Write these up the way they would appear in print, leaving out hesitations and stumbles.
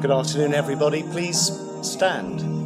Good afternoon, everybody. Please stand.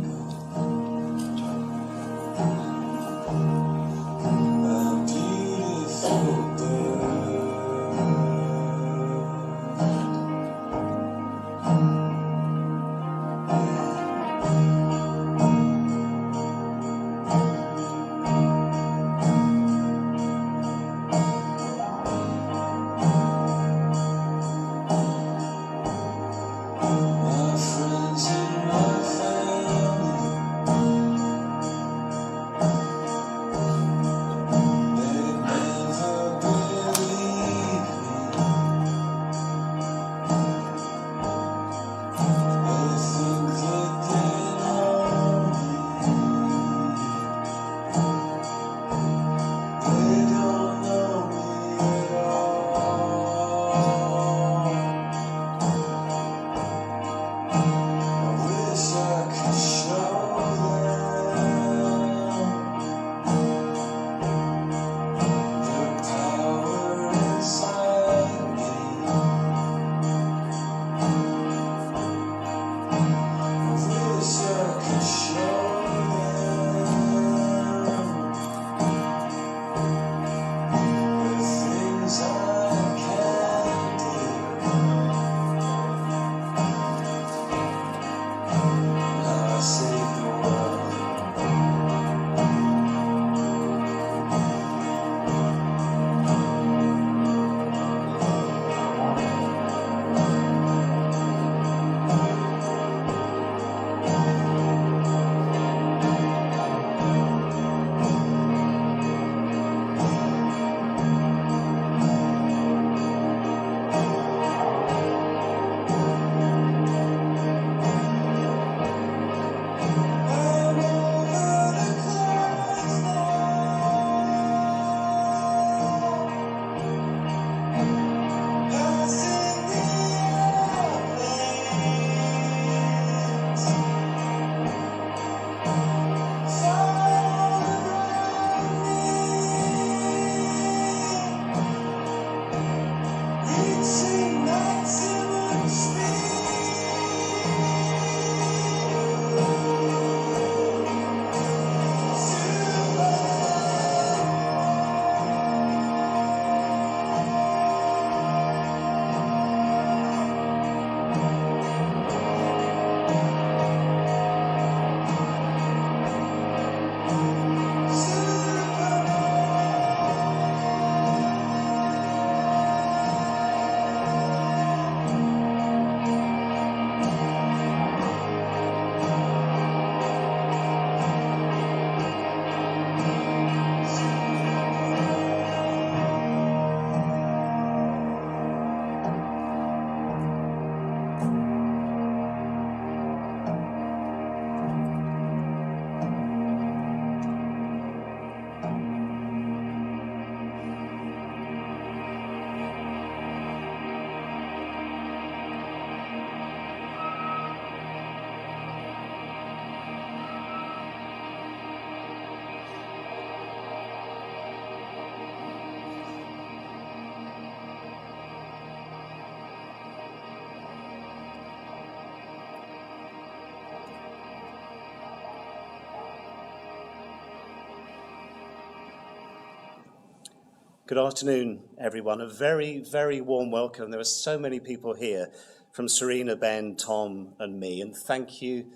Good afternoon, everyone. A very, very warm welcome. There are so many people here from Serena, Ben, Tom, and me, and thank you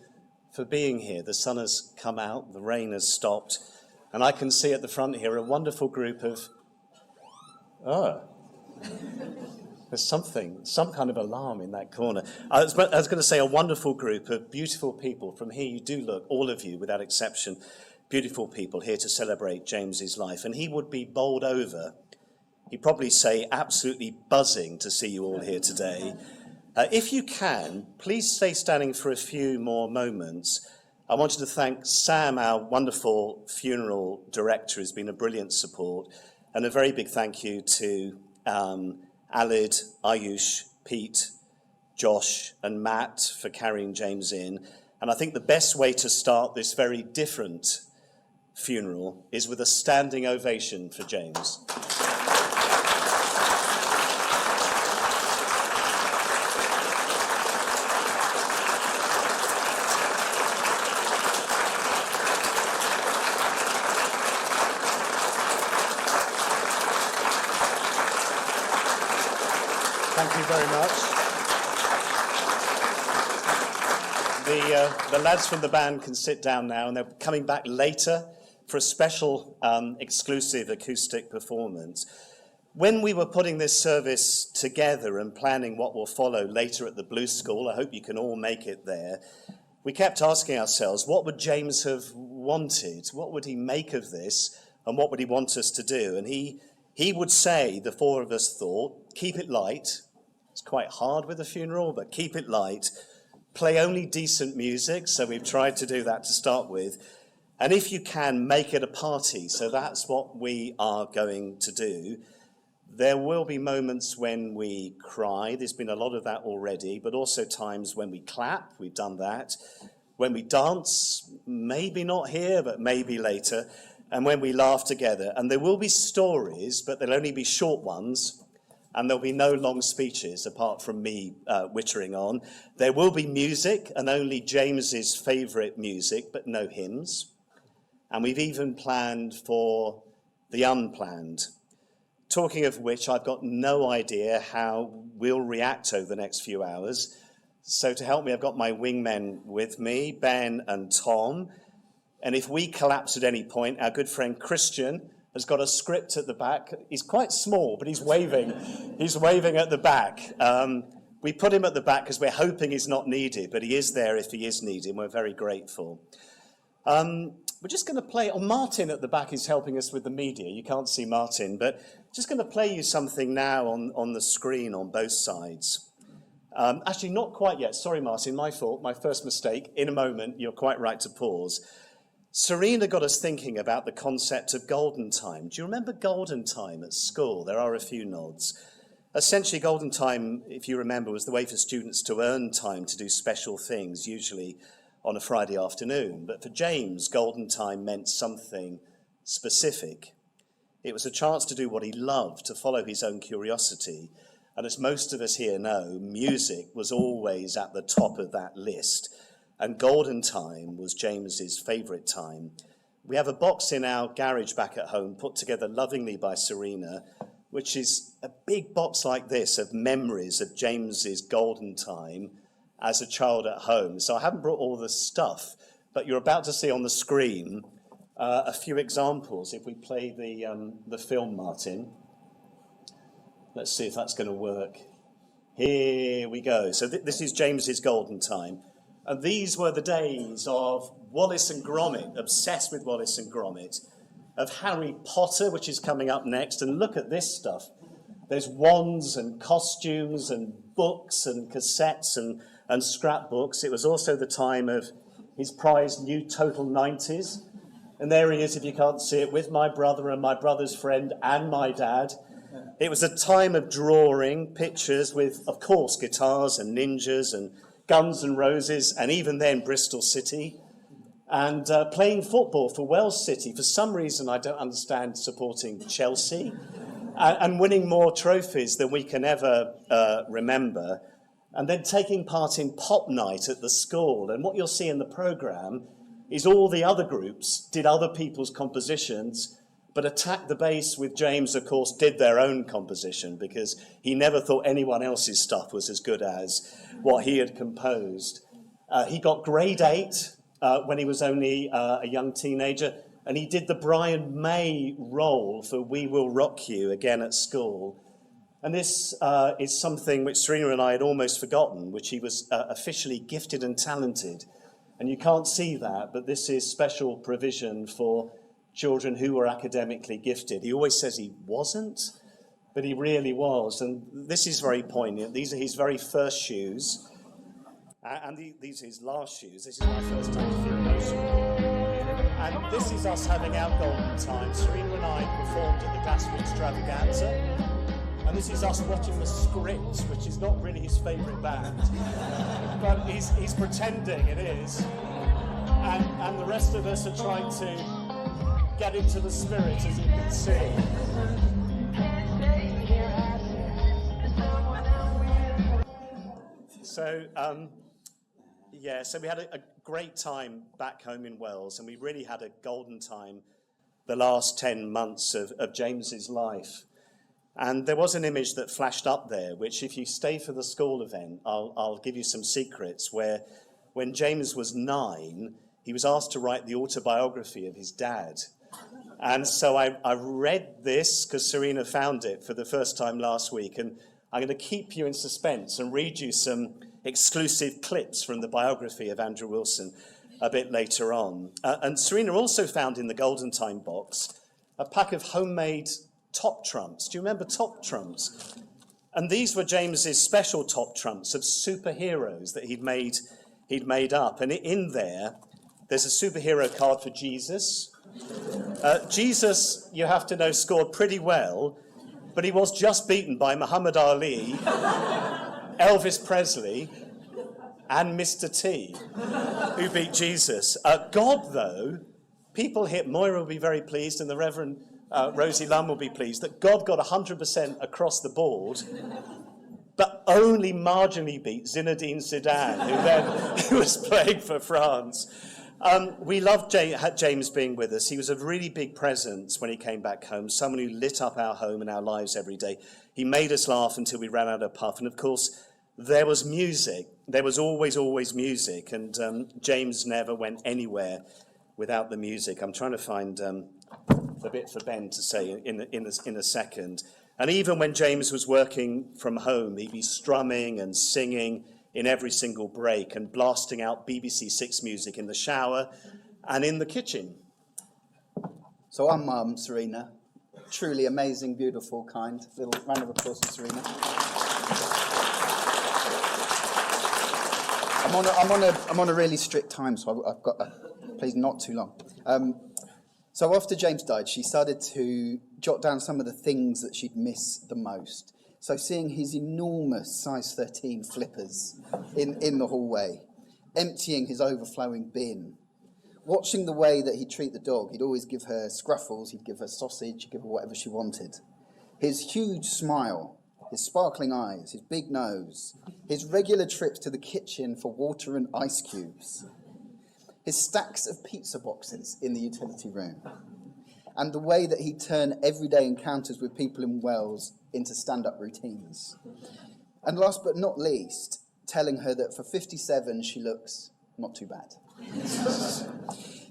for being here. The sun has come out, the rain has stopped, and I can see at the front here a wonderful group of... There's some kind of alarm in that corner. I was going to say a wonderful group of beautiful people. From here, you do look, all of you, without exception, beautiful people here to celebrate James's life. And he would be bowled over. He'd probably say absolutely buzzing to see you all here today. If you can, please stay standing for a few more moments. I wanted to thank Sam, our wonderful funeral director, who's been a brilliant support. And a very big thank you to Alid, Ayush, Pete, Josh, and Matt for carrying James in. And I think the best way to start this very different funeral is with a standing ovation for James. Thank you very much. The lads from the band can sit down now, and they're coming back later for a special exclusive acoustic performance. When we were putting this service together and planning what will follow later at the Blue School, I hope you can all make it there, we kept asking ourselves, what would James have wanted? What would he make of this? And what would he want us to do? And he would say, the four of us thought, keep it light. It's quite hard with a funeral, but keep it light. Play only decent music, so we've tried to do that to start with. And if you can, make it a party. So that's what we are going to do. There will be moments when we cry. There's been a lot of that already, but also times when we clap. We've done that. When we dance, maybe not here, but maybe later. And when we laugh together. And there will be stories, but they'll only be short ones. And there'll be no long speeches apart from me wittering on. There will be music, and only James's favourite music, but no hymns. And we've even planned for the unplanned. Talking of which, I've got no idea how we'll react over the next few hours. So to help me, I've got my wingmen with me, Ben and Tom. And if we collapse at any point, our good friend Christian has got a script at the back. He's quite small, but he's waving. He's waving at the back. We put him at the back because we're hoping he's not needed, but he is there if he is needed, and we're very grateful. We're just going to play. Oh, Martin at the back is helping us with the media. You can't see Martin, but just going to play you something now on the screen on both sides. Actually, not quite yet. Sorry, Martin, my fault, my first mistake. In a moment, you're quite right to pause. Serena got us thinking about the concept of golden time. Do you remember golden time at school? There are a few nods. Essentially, golden time, if you remember, was the way for students to earn time to do special things, usually on a Friday afternoon. But for James, golden time meant something specific. It was a chance to do what he loved, to follow his own curiosity. And as most of us here know, music was always at the top of that list. And golden time was James's favourite time. We have a box in our garage back at home, put together lovingly by Serena, which is a big box like this of memories of James's golden time as a child at home. So I haven't brought all the stuff, but you're about to see on the screen a few examples. If we play the film, Martin, let's see if that's going to work. Here we go. So this is James's golden time. And these were the days of Wallace and Gromit, obsessed with Wallace and Gromit, of Harry Potter, which is coming up next. And look at this stuff. There's wands and costumes and books and cassettes and scrapbooks. It was also the time of his prized new Total 90s. And there he is, if you can't see it, with my brother and my brother's friend and my dad. It was a time of drawing pictures with, of course, guitars and ninjas and Guns N' Roses, and even then Bristol City, and playing football for Wells City. For some reason, I don't understand, supporting Chelsea, and winning more trophies than we can ever remember, and then taking part in pop night at the school. And what you'll see in the programme is all the other groups did other people's compositions, but Attack the Bass with James, of course, did their own composition because he never thought anyone else's stuff was as good as what he had composed. He got grade 8 when he was only a young teenager, and he did the Brian May role for We Will Rock You again at school. And this is something which Serena and I had almost forgotten, which he was officially gifted and talented. And you can't see that, but this is special provision for children who were academically gifted. He always says he wasn't, but he really was. And this is very poignant. These are his very first shoes. And these are his last shoes. This is my first time to feel emotional. And this is us having our golden time. Serena and I performed at the Glasgow Extravaganza. And this is us watching the script, which is not really his favourite band. But he's pretending it is. And the rest of us are trying to get into the spirit, as you can see. So, so we had a great time back home in Wales, and we really had a golden time the last 10 months of James's life. And there was an image that flashed up there, which if you stay for the school event, I'll give you some secrets, where when James was 9, he was asked to write the autobiography of his dad. And so I read this because Serena found it for the first time last week, and I'm going to keep you in suspense and read you some exclusive clips from the biography of Andrew Wilson a bit later on. And Serena also found in the Golden Time box a pack of homemade top trumps. Do you remember top trumps? And these were James's special top trumps of superheroes that he'd made up. And in there's a superhero card for Jesus. Jesus, you have to know, scored pretty well, but he was just beaten by Muhammad Ali, Elvis Presley, and Mr. T, who beat Jesus. God, though, people hit, Moira will be very pleased, and the Reverend Rosie Lunn will be pleased, that God got 100% across the board, but only marginally beat Zinedine Zidane, who was playing for France. We loved James being with us. He was a really big presence when he came back home, someone who lit up our home and our lives every day. He made us laugh until we ran out of puff. And of course, there was music. There was always music. And James never went anywhere without the music. I'm trying to find a bit for Ben to say in a second. And even when James was working from home, he'd be strumming and singing in every single break and blasting out BBC Six music in the shower and in the kitchen. So I'm Serena. Truly amazing, beautiful, kind. Little round of applause for Serena. I'm on a really strict time, so I've got please not too long. So after James died, she started to jot down some of the things that she'd miss the most. So seeing his enormous size 13 flippers in the hallway, emptying his overflowing bin, watching the way that he'd treat the dog. He'd always give her Scruffles, he'd give her sausage, he'd give her whatever she wanted. His huge smile, his sparkling eyes, his big nose, his regular trips to the kitchen for water and ice cubes, his stacks of pizza boxes in the utility room, and the way that he'd turn everyday encounters with people in Wales into stand-up routines. And last but not least, telling her that for 57 she looks not too bad.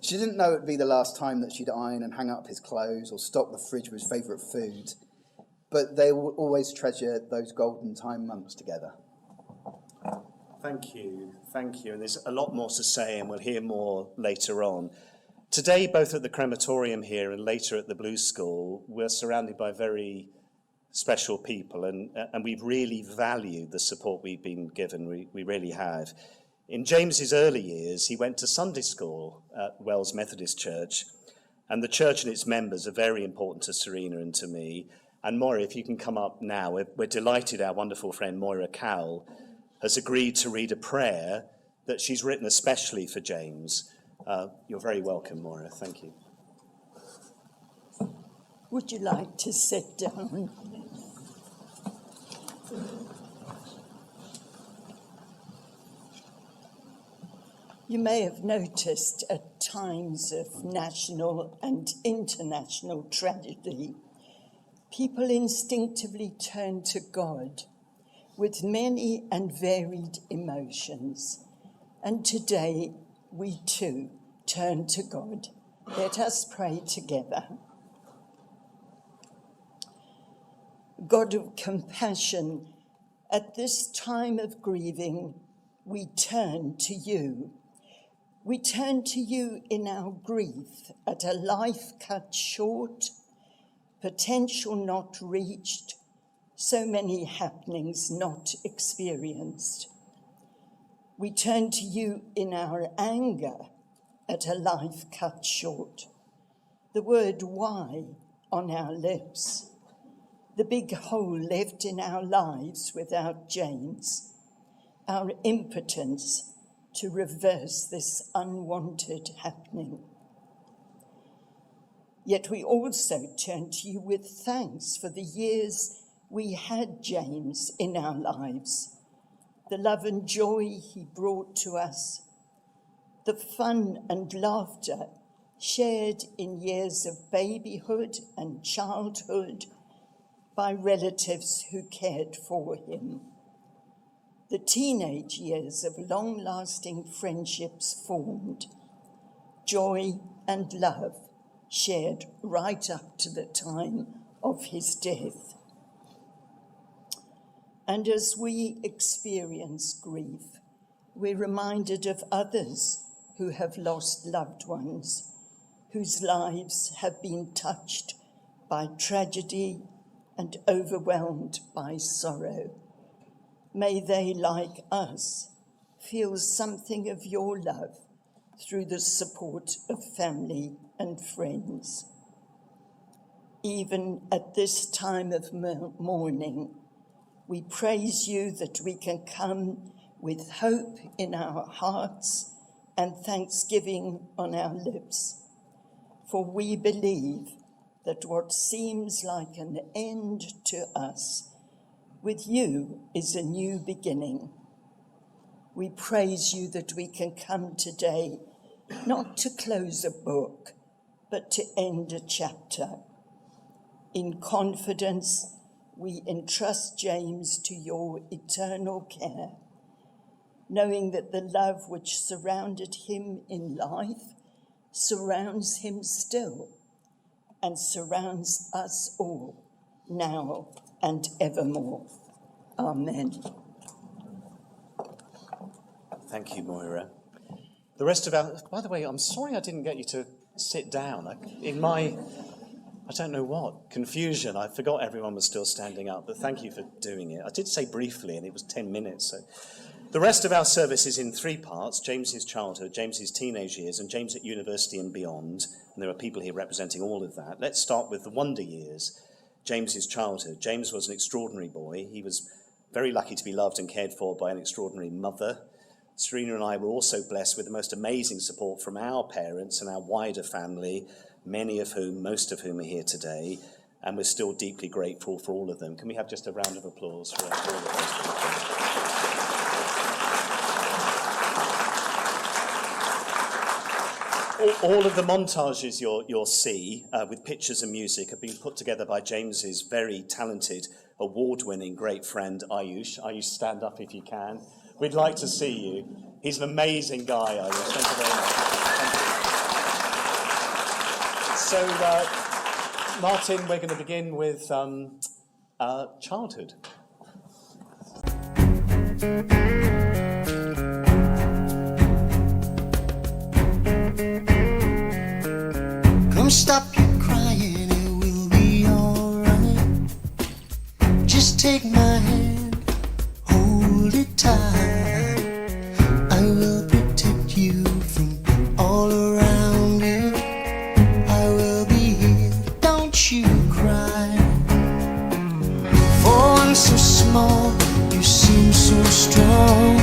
She didn't know it'd be the last time that she'd iron and hang up his clothes or stock the fridge with his favourite food, but they will always treasure those Golden Time months together. Thank you. And there's a lot more to say, and we'll hear more later on. Today, both at the crematorium here and later at the Blue School, we're surrounded by very special people, and we've really valued the support we've been given. We really have. In James's early years, he went to Sunday school at Wells Methodist Church, and the church and its members are very important to Serena and to me. And Moira, if you can come up now, we're delighted our wonderful friend Moira Cowell has agreed to read a prayer that she's written especially for James. You're very welcome, Moira. Thank you. Would you like to sit down? You may have noticed at times of national and international tragedy, people instinctively turn to God with many and varied emotions. And today, we too turn to God. Let us pray together. God of compassion, at this time of grieving, we turn to you. We turn to you in our grief at a life cut short, potential not reached, so many happenings not experienced. We turn to you in our anger at a life cut short, the word why on our lips, the big hole left in our lives without James, our impotence to reverse this unwanted happening. Yet we also turn to you with thanks for the years we had James in our lives, the love and joy he brought to us, the fun and laughter shared in years of babyhood and childhood, by relatives who cared for him. The teenage years of long-lasting friendships formed, joy and love shared right up to the time of his death. And as we experience grief, we're reminded of others who have lost loved ones, whose lives have been touched by tragedy and overwhelmed by sorrow. May they, like us, feel something of your love through the support of family and friends. Even at this time of mourning, we praise you that we can come with hope in our hearts and thanksgiving on our lips. For we believe that what seems like an end to us, with you is a new beginning. We praise you that we can come today, not to close a book, but to end a chapter. In confidence, we entrust James to your eternal care, knowing that the love which surrounded him in life surrounds him still and surrounds us all now and evermore. Amen. Thank you, Moira. The rest of our... By the way, I'm sorry I didn't get you to sit down. I don't know what, confusion. I forgot everyone was still standing up, but thank you for doing it. I did say briefly, and it was 10 minutes. So. The rest of our service is in 3 parts: James's childhood, James's teenage years, and James at university and beyond. And there are people here representing all of that. Let's start with the wonder years, James's childhood. James was an extraordinary boy. He was very lucky to be loved and cared for by an extraordinary mother. Serena and I were also blessed with the most amazing support from our parents and our wider family, most of whom are here today, and we're still deeply grateful for all of them. Can we have just a round of applause for all of those people? All of the montages you'll see with pictures and music have been put together by James's very talented, award-winning great friend, Ayush. Ayush, stand up if you can. We'd like to see you. He's an amazing guy, Ayush. Thank you very much. So, Martin, we're going to begin with childhood. Come stop your crying, it will be alright. Just take my hand, hold it tight. I will protect you from all around you. I will be here, don't you cry. For one so small, you seem so strong.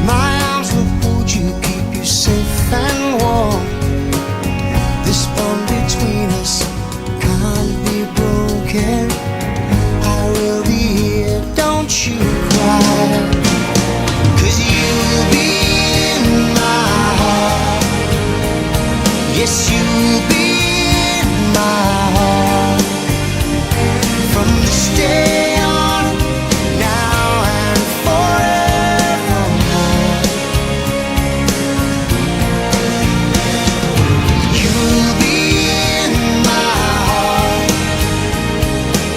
My arms will hold you, keep you safe and warm. This bond between us can't be broken. I will be here, don't you cry. 'Cause you'll be in my heart. Yes, you'll be in my heart. From this day on, now and forevermore. You'll be in my heart,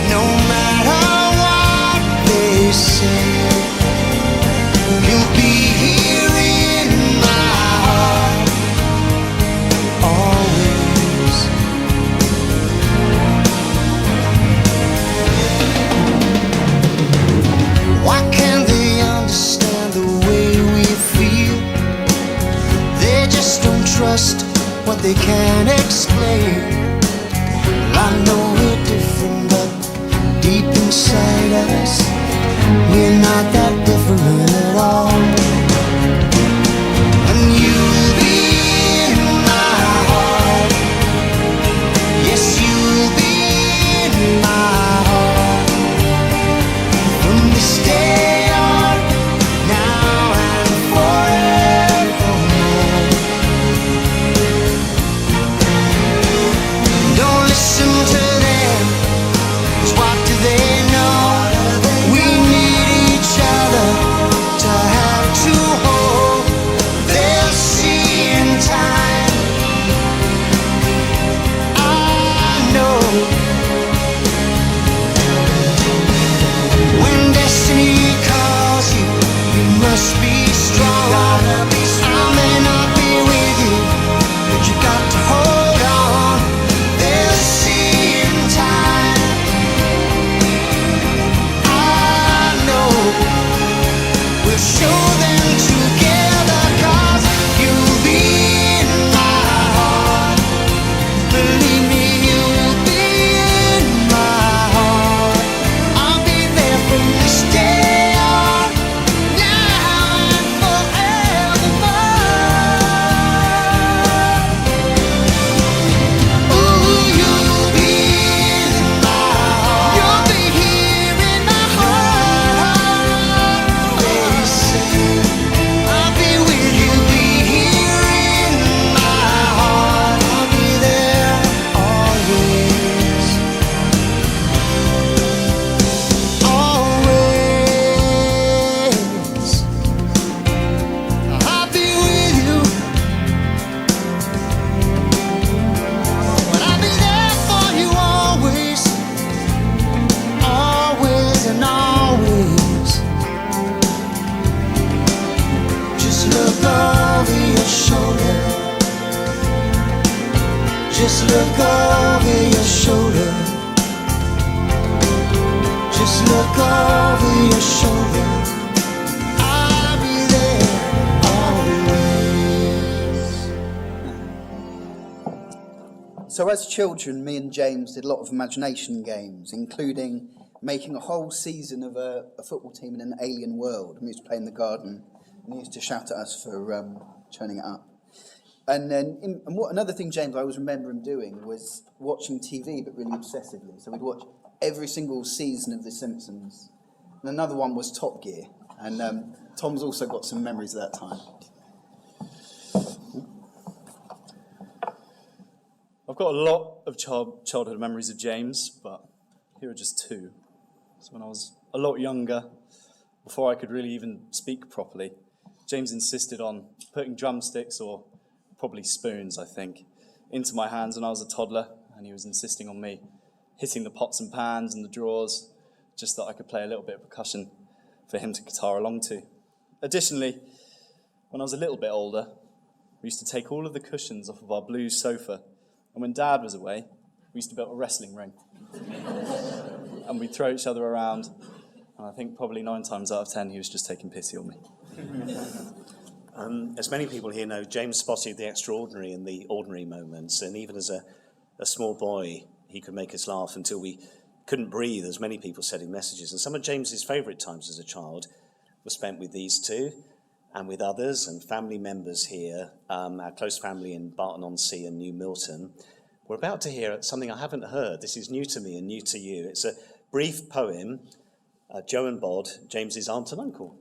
no matter what they say. You'll be here in my heart, always. Why can't they understand the way we feel? They just don't trust what they can't explain. Well, I know we're different, but deep inside us, we're not that different at all. And you'll be in my heart. Yes, you'll be in my heart. From this day on, now and forevermore. Don't listen to them, 'cause what must be strong. I may not be with you, but you got to hold on. There's a sea in time. I know we'll show them together, 'cause you'll be in my heart. Believe me, you'll be in my heart. I'll be there from this day on, now and forevermore. Ooh, you'll be in my heart. You'll be here in my heart. They say I'll be with you, be here in my heart. I'll be there always, always. I'll be with you, but I'll be there for you always, always and always. Just look over your shoulder. Just look over your shoulder. Just look over your shoulder. I'll be there always. So as children, me and James did a lot of imagination games, including making a whole season of a football team in an alien world. We used to play in the garden, and he used to shout at us for turning it up. And then, another thing, James, I always remember him doing was watching TV, but really obsessively. So we'd watch every single season of The Simpsons. And another one was Top Gear. And Tom's also got some memories of that time. I've got a lot of childhood memories of James, but here are just two. So when I was a lot younger, before I could really even speak properly, James insisted on putting drumsticks, or probably spoons, I think, into my hands when I was a toddler, and he was insisting on me hitting the pots and pans and the drawers, just that I could play a little bit of percussion for him to guitar along to. Additionally, when I was a little bit older, we used to take all of the cushions off of our blue sofa, and when Dad was away, we used to build a wrestling ring. And we'd throw each other around, and I think probably 9 times out of 10 he was just taking pity on me. As many people here know, James spotted the extraordinary in the ordinary moments, and even as a small boy, he could make us laugh until we couldn't breathe, as many people said in messages. And some of James's favourite times as a child were spent with these two, and with others, and family members here, our close family in Barton-on-Sea and New Milton. We're about to hear something I haven't heard. This is new to me and new to you. It's a brief poem, Joe and Bod, James's aunt and uncle.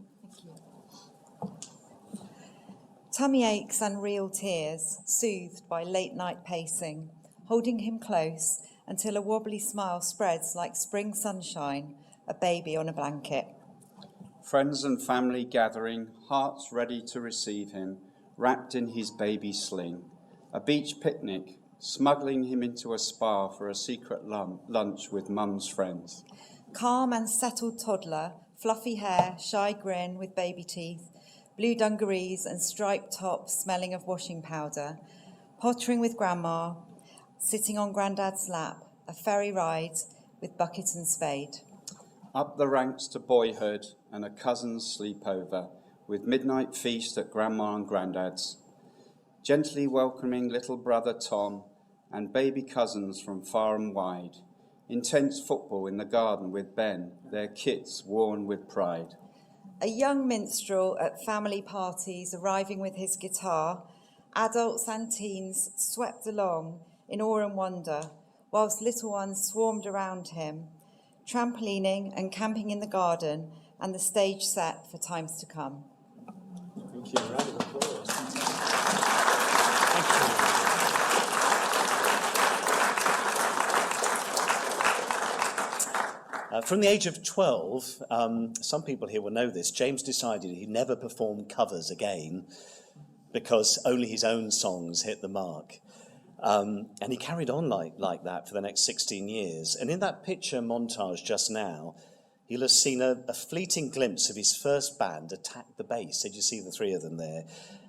Tummy aches and real tears, soothed by late-night pacing, holding him close until a wobbly smile spreads like spring sunshine, a baby on a blanket. Friends and family gathering, hearts ready to receive him, wrapped in his baby sling. A beach picnic, smuggling him into a spa for a secret lunch with mum's friends. Calm and settled toddler, fluffy hair, shy grin with baby teeth, blue dungarees and striped top smelling of washing powder, pottering with grandma, sitting on granddad's lap, a ferry ride with bucket and spade. Up the ranks to boyhood and a cousin's sleepover, with midnight feast at grandma and granddad's. Gently welcoming little brother Tom and baby cousins from far and wide. Intense football in the garden with Ben, their kits worn with pride. A young minstrel at family parties arriving with his guitar, adults and teens swept along in awe and wonder, whilst little ones swarmed around him, trampolining and camping in the garden and the stage set for times to come. Thank you. Round of applause. From the age of 12, some people here will know this, James decided he'd never perform covers again because only his own songs hit the mark. And he carried on like that for the next 16 years. And in that picture montage just now, he'll have seen a fleeting glimpse of his first band attack the bass. Did you see the three of them there?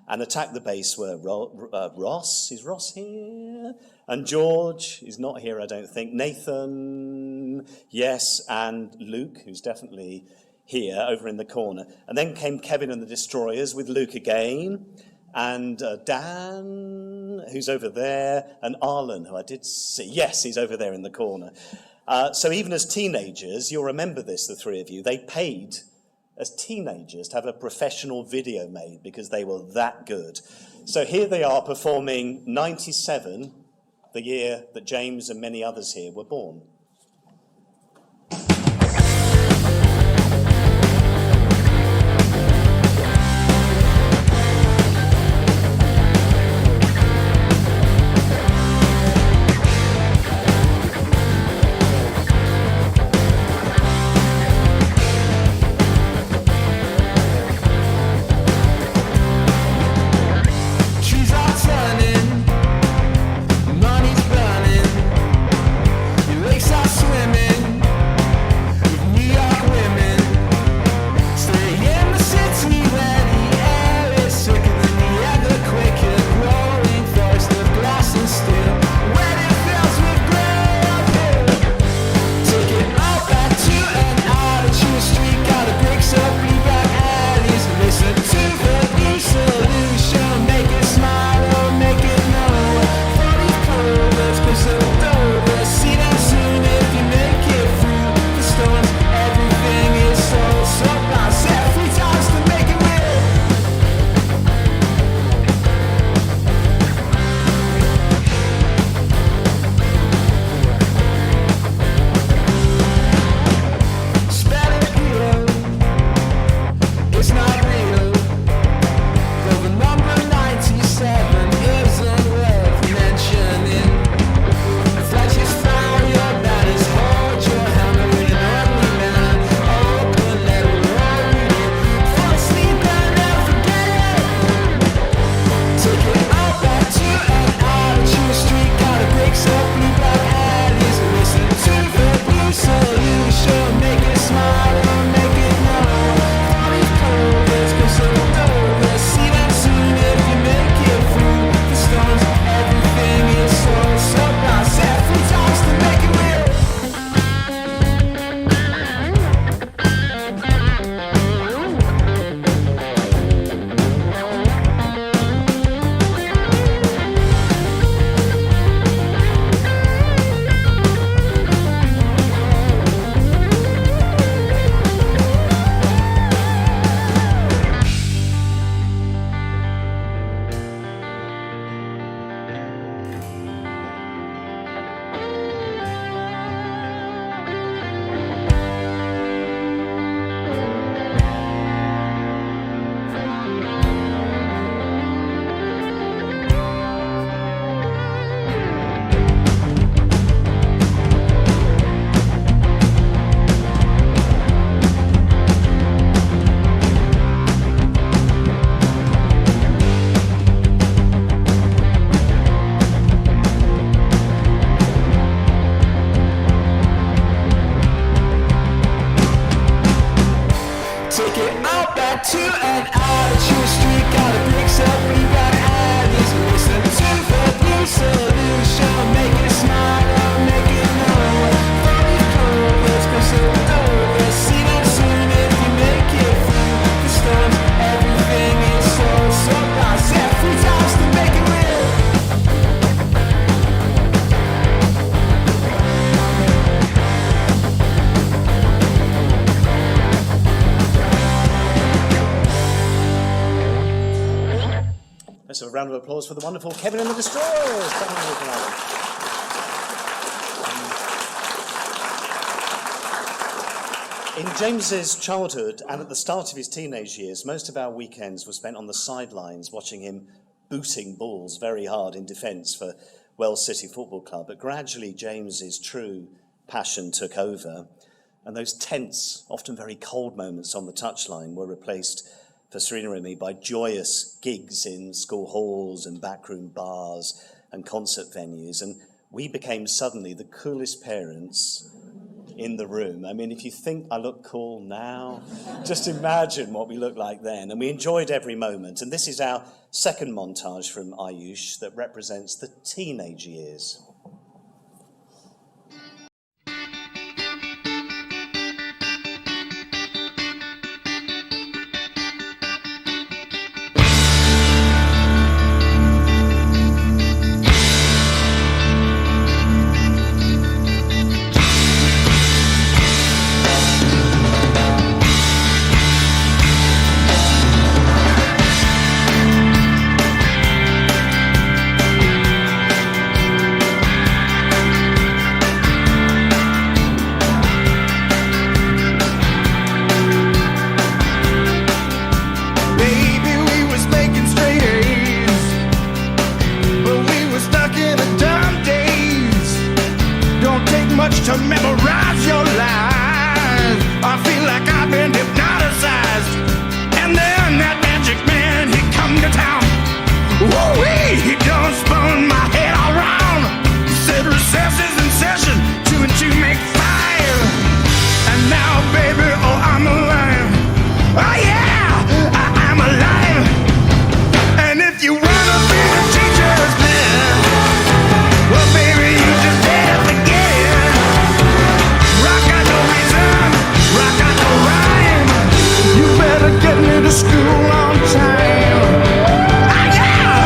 And attack the bass were Ross. Is Ross here? And George is not here, I don't think. Nathan, yes, and Luke, who's definitely here over in the corner. And then came Kevin and the Destroyers with Luke again. And Dan, who's over there, and Arlen, who I did see. Yes, he's over there in the corner. So even as teenagers, you'll remember this, the three of you, they paid as teenagers to have a professional video made because they were that good. So here they are performing 97, the year that James and many others here were born. Trees are turning, money's burning, your lakes are swimming with New York women. Stay in the city where the air is sicker than the other, quicker growing forest of glass and steel. When it fills with grey uphill, take it all back to an out-of-tune street, got a bricks of blue black alleys. Listen to the blue solution, make it smile or make it know. For these clovers, crystal over, see them soon if you make it through the storms. Everything is so blind, set 3 times to make it real. Spell it real, it's not real. Though the number 97 isn't worth mentioning. Flash is fire, your banners, hold your hammer in an only man. Open letter, all reading. Fall asleep and never forget it. Take it all back to an out-of-tune street, got a bricks of blue black alleys. Listen to the blue solution, make it smile or make it know. For these clovers, crystal over, see them soon if you make it through the storms. Everything is so blind, set 3 times to make it real. Take it all back to an out-of-tune street, got a bricks of blue black alleys. Listen to the blue solution, make it smile or make it know. For these clovers, crystal over, see them soon if you make it through the storms. Everything is so blind, set 3 times to make it real. Let's have a round of applause for the wonderful Kevin and the Destroyers. Come on, Luke and Alan. In James's childhood and at the start of his teenage years, most of our weekends were spent on the sidelines watching him booting balls very hard in defence for Wells City Football Club. But gradually, James's true passion took over, and those tense, often very cold moments on the touchline were replaced for Serena and me by joyous gigs in school halls and backroom bars and concert venues. And we became suddenly the coolest parents in the room. I mean, if you think I look cool now, just imagine what we looked like then. And we enjoyed every moment. And this is our second montage from Ayush that represents the teenage years. Baby, we was making straight A's, but we were stuck in the dumb days. Don't take much to memorize your lies. I feel like I've been hypnotized. And then that magic man, he come to town. Woo-wee, he done spun my head around. Said recess is in session, 2 and 2 make 5. And now, baby, oh, I'm alive. Oh yeah, I'm alive. And if you wanna be the teacher's man, well, baby, you just better forget it. Rock got no reason, rock got no rhyme. You better get me to school on time. Ah, yeah!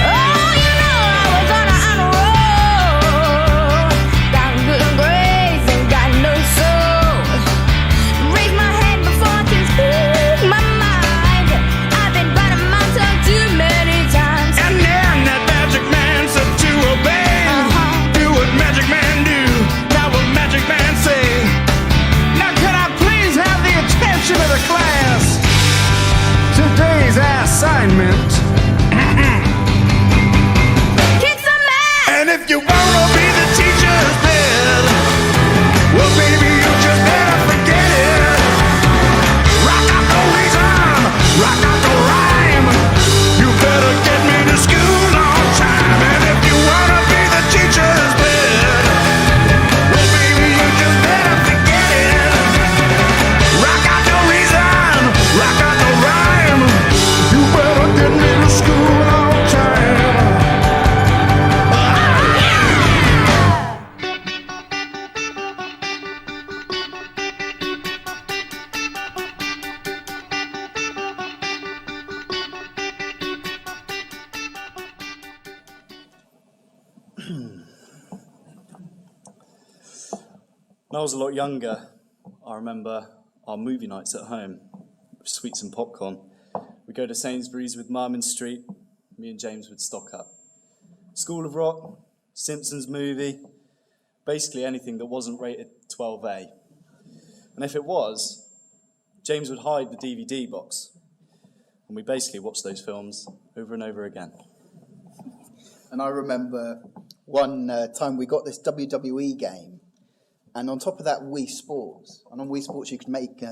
Oh, you know I was on a roll. Got good grades and got no soul. Raise my hand before I can speak my mind. I've been biting my tongue too many times. And then that magic man said to obey. Do what magic man do, now what magic man say. Now can I please have the attention of the class? Today's assignment. Kick some ass! And if you wanna be the teacher's pet, well, baby, you just better forget it. Rock out the reason, rock out the rhyme. You better get me to school on time. And if you wanna be the teacher's pet, well, baby, you just better forget it. Rock out the reason, rock out the rhyme. You better get me to school on time. When I was a lot younger, I remember our movie nights at home, sweets and popcorn. We'd go to Sainsbury's with Mum in Street. Me and James would stock up. School of Rock, Simpsons movie, basically anything that wasn't rated 12A. And if it was, James would hide the DVD box. And we basically watched those films over and over again. And I remember one time we got this WWE game, and on top of that, Wii Sports. And on Wii Sports, you could make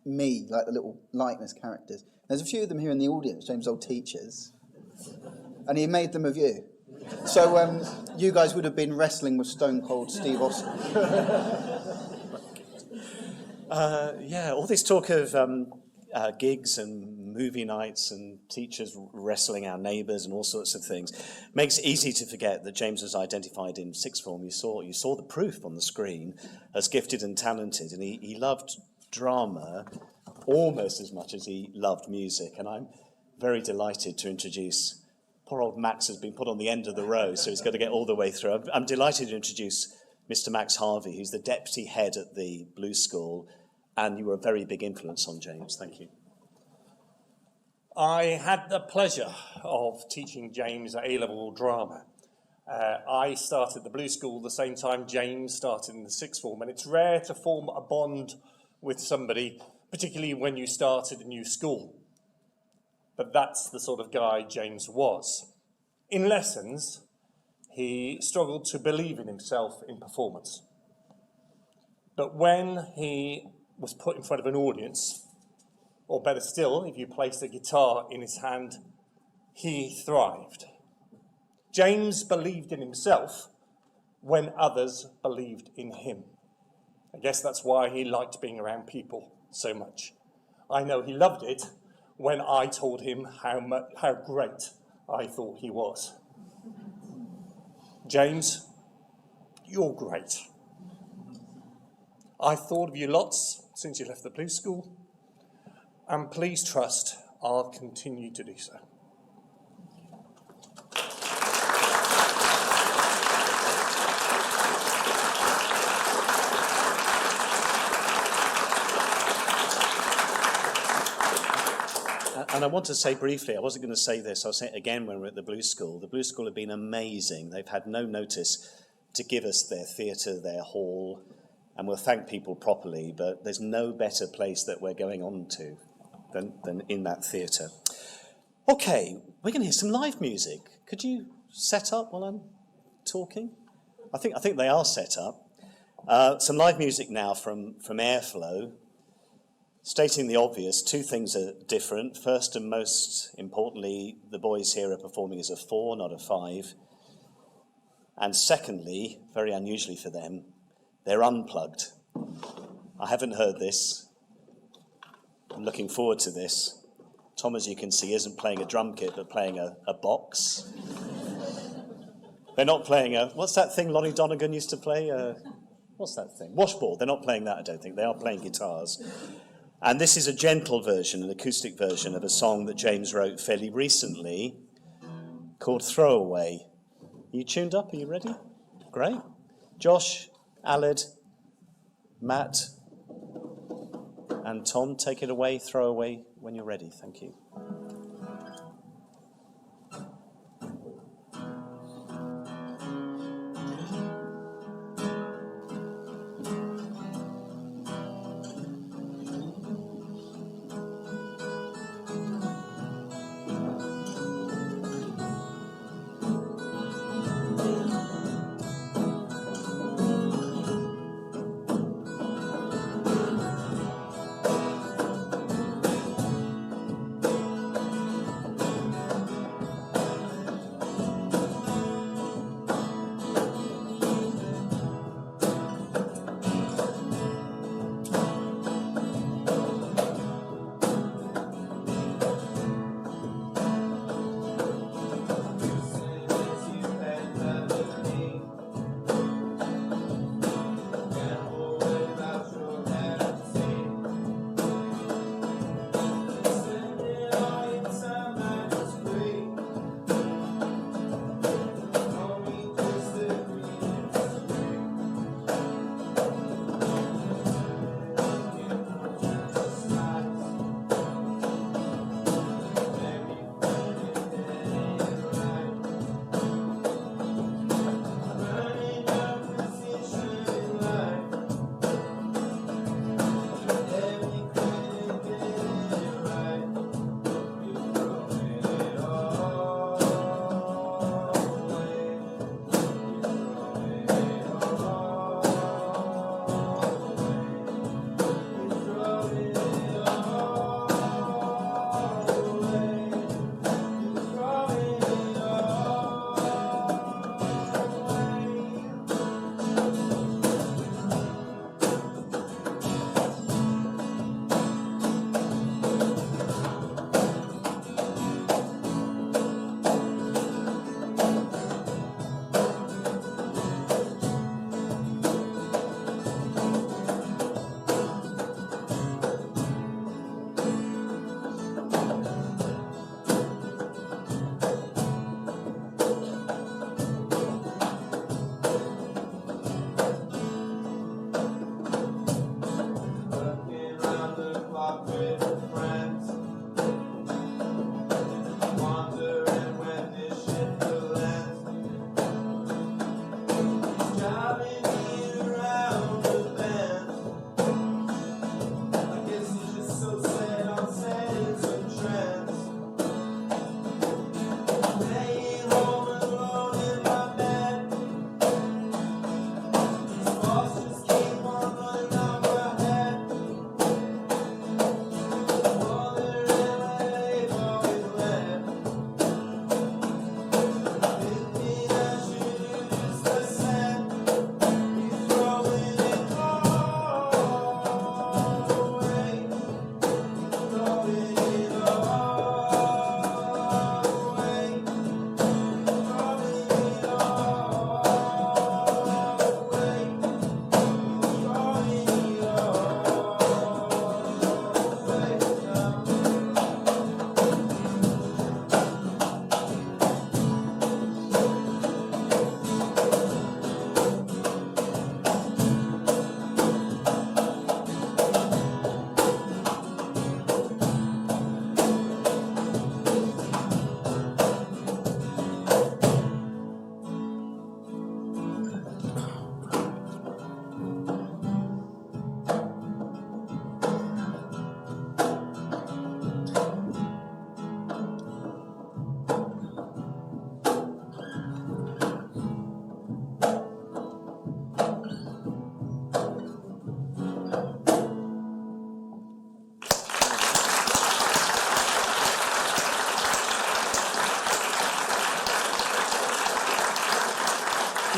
me, like the little likeness characters. There's a few of them here in the audience, James' old teachers. And he made them of you. So you guys would have been wrestling with Stone Cold Steve Austin. Yeah, all this talk of gigs and movie nights and teachers wrestling our neighbours and all sorts of things makes it easy to forget that James was identified in sixth form. You saw the proof on the screen as gifted and talented, and he loved drama almost as much as he loved music. And I'm very delighted to introduce, poor old Max has been put on the end of the row, so he's got to get all the way through. I'm delighted to introduce Mr. Max Harvey, who's the deputy head at the Blues School, and you were a very big influence on James. Thank you. I had the pleasure of teaching James at A-level drama. I started the Blues School the same time James started in the sixth form, and it's rare to form a bond with somebody, particularly when you start at a new school. But that's the sort of guy James was. In lessons, he struggled to believe in himself in performance. But when he was put in front of an audience, or better still, if you placed a guitar in his hand, he thrived. James believed in himself when others believed in him. I guess that's why he liked being around people so much. I know he loved it when I told him how great I thought he was. James, you're great. I've thought of you lots since you left the Blues School, and please trust I'll continue to do so. And I want to say briefly, I wasn't going to say this, I'll say it again when we're at the Blues School. The Blues School have been amazing. They've had no notice to give us their theatre, their hall, and we'll thank people properly, but there's no better place that we're going on to than in that theatre. Okay, we're going to hear some live music. Could you set up while I'm talking? I think they are set up. Some live music now from Airflow. Stating the obvious, two things are different. First and most importantly, the boys here are performing as a 4, not a 5. And secondly, very unusually for them, they're unplugged. I haven't heard this. I'm looking forward to this. Tom, as you can see, isn't playing a drum kit, but playing a box. They're not playing what's that thing Lonnie Donegan used to play? What's that thing? Washboard. They're not playing that, I don't think. They are playing guitars. And this is a gentle version, an acoustic version of a song that James wrote fairly recently called Throwaway. Are you tuned up? Are you ready? Great. Josh, Aled, Matt, and Tom, take it away. Throwaway when you're ready. Thank you.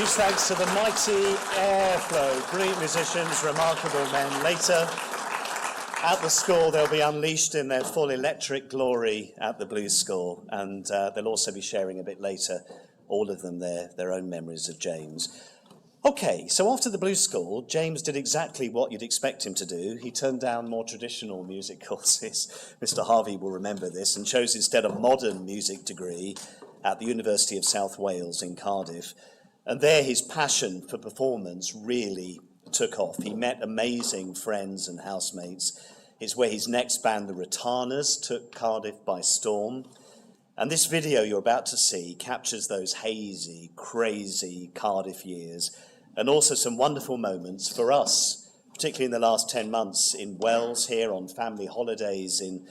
Huge thanks to the mighty Airflow, brilliant musicians, remarkable men. Later, at the school, they'll be unleashed in their full electric glory at the Blues School, and they'll also be sharing a bit later, all of them, their own memories of James. Okay, so after the Blues School, James did exactly what you'd expect him to do. He turned down more traditional music courses. Mr. Harvey will remember this, and chose instead a modern music degree at the University of South Wales in Cardiff. And there his passion for performance really took off. He met amazing friends and housemates. It's where his next band, the Retanas, took Cardiff by storm. And this video you're about to see captures those hazy, crazy Cardiff years, and also some wonderful moments for us, particularly in the last 10 months in Wells, here on family holidays, in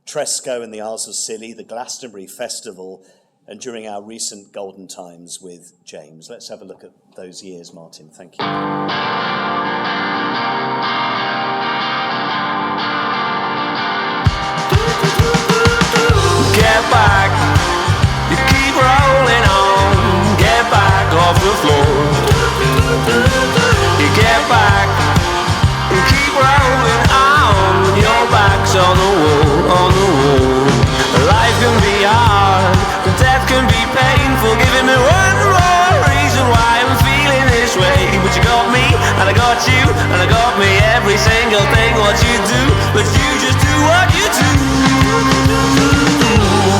Tresco in the Isles of Scilly, the Glastonbury Festival, and during our recent golden times with James. Let's have a look at those years, Martin. Thank you. Get back, you keep rolling on. Get back off the floor. You get back and keep rolling on. Your back's on the wall, on the wall. Life can be hard, death can be painful. Giving me one more reason why I'm feeling this way. But you got me, and I got you, and I got me. Every single thing what you do, but you just do what you do.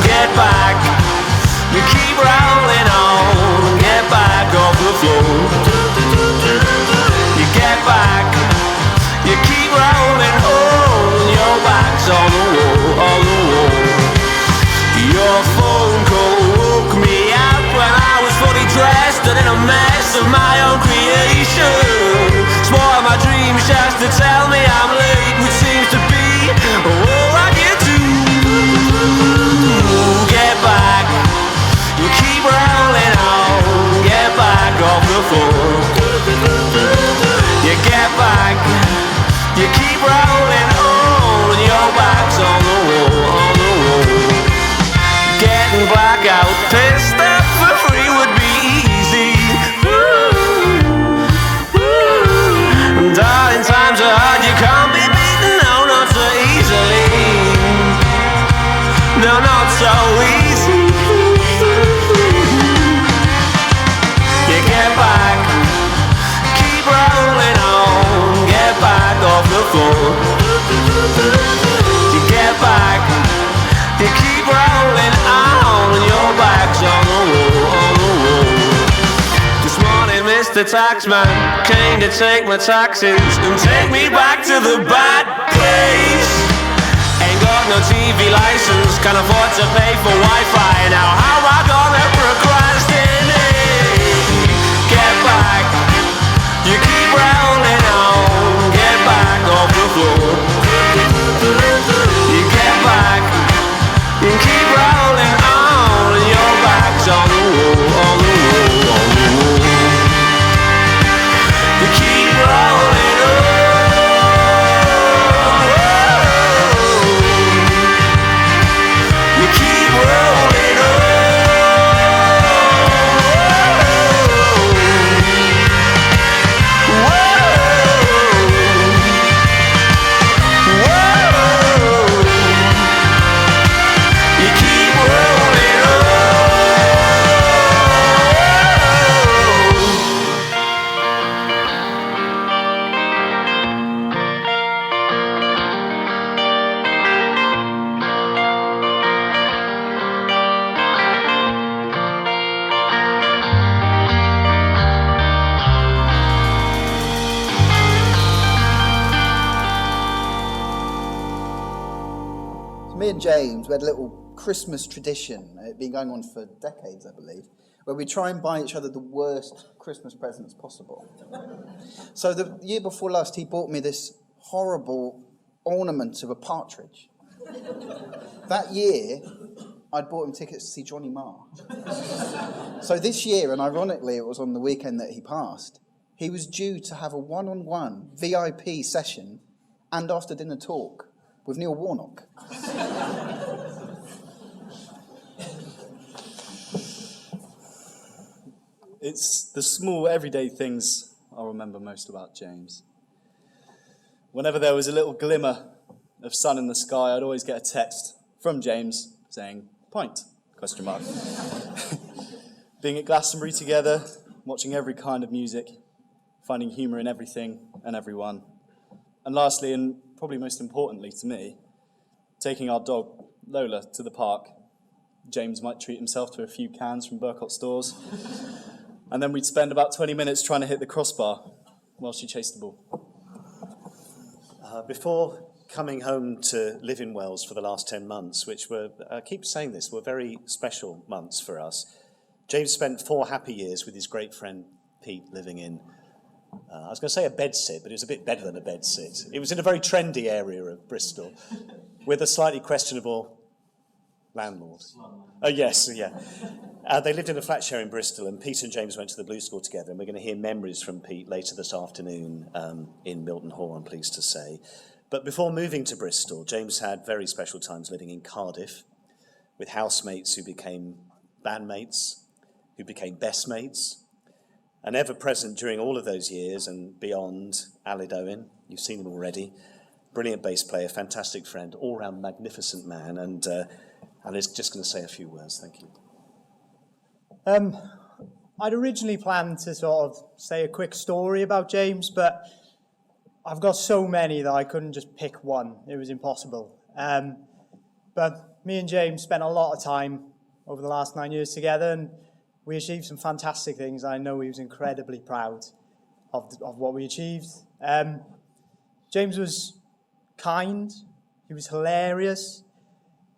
Get back, you keep rolling on. Get back off the floor. You get back, you keep rolling on. Your back's on the wall, on the wall. Your phone call woke me up when I was fully dressed and in a mess of my own creation. Spoiled my dreams just to tell me I'm late, which seems to be all I get to. Get back, you keep rolling on. Get back off the floor. You get back, you keep rolling on. Your back's on the wall, on the wall. Getting blackout pissed up for free would be easy. Darling, times are hard, you can't be beaten, no, not so easily. No, not so easy. You get back, keep rolling on. Get back off the floor. You get back, you keep rolling on. Your back's on the wall, on the wall. This morning Mr. Taxman came to take my taxes and take me back to the bad place. Ain't got no TV license, can't afford to pay for Wi-Fi. Now how am I gonna procrastinate? Get back, you keep rolling on. Get back off the floor. You get back, you keep rolling on. Your back's on the wall, on the wall, on the wall. You keep rolling on. You keep rolling on. You keep rolling on. So me and James, we had a little Christmas tradition. It's been going on for decades, I believe, where we try and buy each other the worst Christmas presents possible. So the year before last, he bought me this horrible ornament of a partridge. That year, I'd bought him tickets to see Johnny Marr. So this year, and ironically it was on the weekend that he passed, he was due to have a one-on-one VIP session and after-dinner talk with Neil Warnock. It's the small, everyday things I'll remember most about James. Whenever there was a little glimmer of sun in the sky, I'd always get a text from James saying, "Pint?" ? Being at Glastonbury together, watching every kind of music, finding humour in everything and everyone. And lastly, and probably most importantly to me, taking our dog, Lola, to the park. James might treat himself to a few cans from Burcott stores. And then we'd spend about 20 minutes trying to hit the crossbar while she chased the ball. Before coming home to live in Wells for the last 10 months, which were, I keep saying this, were very special months for us, James spent 4 happy years with his great friend Pete living in, I was going to say a bedsit, but it was a bit better than a bedsit. It was in a very trendy area of Bristol with a slightly questionable landlord. Oh, yes, yeah. They lived in a flat share in Bristol, and Pete and James went to the Blue School together, and we're going to hear memories from Pete later this afternoon in Milton Hall, I'm pleased to say. But before moving to Bristol, James had very special times living in Cardiff with housemates who became bandmates, who became best mates, and ever present during all of those years and beyond, Aled Owen. You've seen him already. Brilliant bass player, fantastic friend, all-round magnificent man, and Aled's just going to say a few words. Thank you. I'd originally planned to sort of say a quick story about James, but I've got so many that I couldn't just pick one. It was impossible. But me and James spent a lot of time over the last 9 years together, and we achieved some fantastic things. I know he was incredibly proud of what we achieved. James was kind, he was hilarious,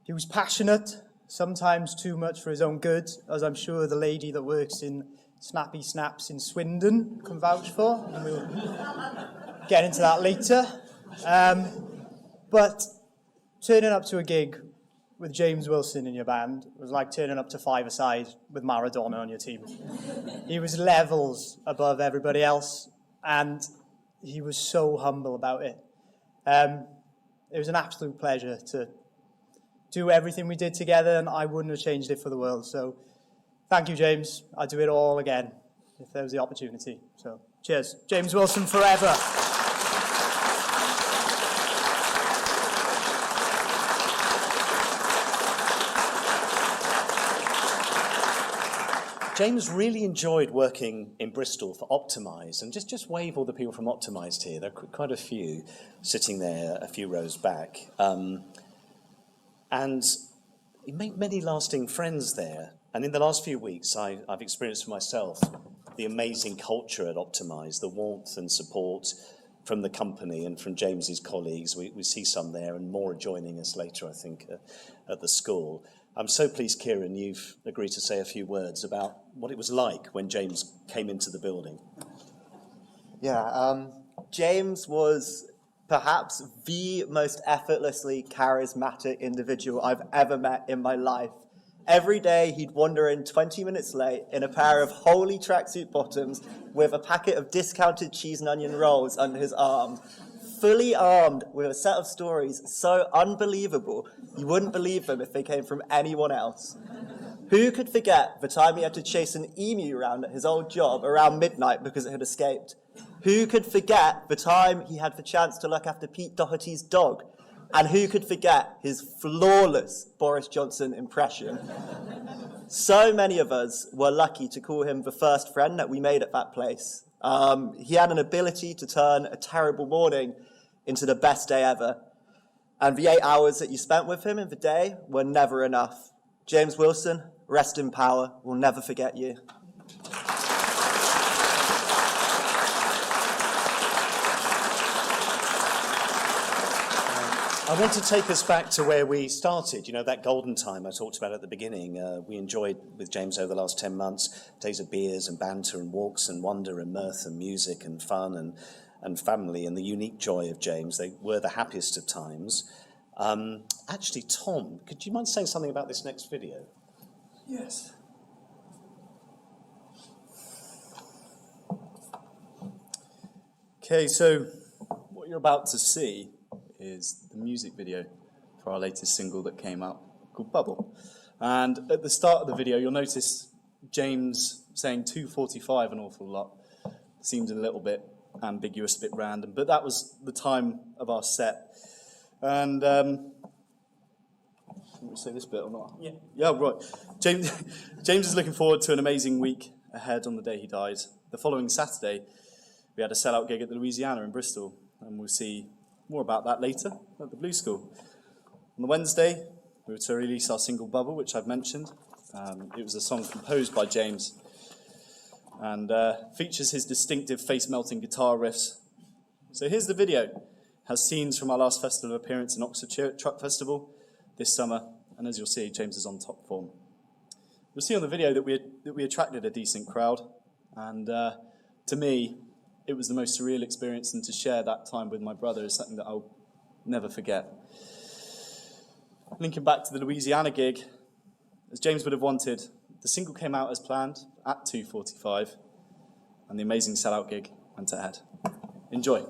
he was passionate, sometimes too much for his own good, as I'm sure the lady that works in Snappy Snaps in Swindon can vouch for, and we'll get into that later. But turning up to a gig with James Wilson in your band was like turning up to five-a-side with Maradona on your team. He was levels above everybody else, and he was so humble about it. It was an absolute pleasure to do everything we did together, and I wouldn't have changed it for the world. So thank you, James. I'd do it all again if there was the opportunity. So cheers. James Wilson forever. James really enjoyed working in Bristol for Optimise, and just wave all the people from Optimised here. There are quite a few sitting there a few rows back. And he made many lasting friends there. And in the last few weeks, I've experienced for myself the amazing culture at Optimise, the warmth and support from the company and from James's colleagues. We see some there, and more are joining us later, I think, at the school. I'm so pleased, Kieran, you've agreed to say a few words about what it was like when James came into the building. Yeah, James was perhaps the most effortlessly charismatic individual I've ever met in my life. Every day he'd wander in 20 minutes late in a pair of holey tracksuit bottoms with a packet of discounted cheese and onion rolls under his arm, fully armed with a set of stories so unbelievable you wouldn't believe them if they came from anyone else. Who could forget the time he had to chase an emu around at his old job around midnight because it had escaped? Who could forget the time he had the chance to look after Pete Doherty's dog? And who could forget his flawless Boris Johnson impression? So many of us were lucky to call him the first friend that we made at that place. He had an ability to turn a terrible morning into the best day ever. And the 8 hours that you spent with him in the day were never enough. James Wilson, rest in power. We'll never forget you. I want to take us back to where we started, you know, that golden time I talked about at the beginning. We enjoyed with James over the last 10 months, days of beers and banter and walks and wonder and mirth and music and fun and family and the unique joy of James. They were the happiest of times. Actually, Tom, could you mind saying something about this next video? Yes. Okay, so what you're about to see is the music video for our latest single that came out called Bubble. And at the start of the video, you'll notice James saying 2:45 an awful lot seemed a little bit ambiguous, a bit random, but that was the time of our set. And can we say this bit or not? Yeah. Yeah, right. James is looking forward to an amazing week ahead on the day he died. The following Saturday, we had a sellout gig at the Louisiana in Bristol, and we'll see more about that later at the Blue School. On the Wednesday, we were to release our single Bubble, which I've mentioned. It was a song composed by James and features his distinctive face-melting guitar riffs. So here's the video. It has scenes from our last festival appearance in Oxford Truck Festival this summer, and as you'll see, James is on top form. You'll see on the video that we attracted a decent crowd, and to me, it was the most surreal experience, and to share that time with my brother is something that I'll never forget. Linking back to the Louisiana gig, as James would have wanted, the single came out as planned at 2:45, and the amazing sellout gig went ahead. Enjoy.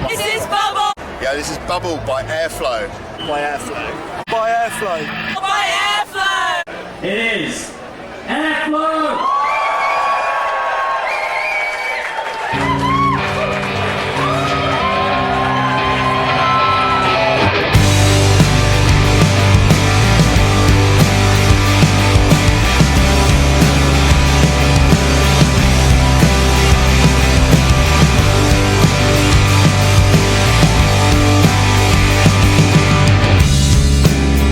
This is Bubble. Yeah, this is Bubble by Airflow. By Airflow. By Airflow. By Airflow. It is Airflow!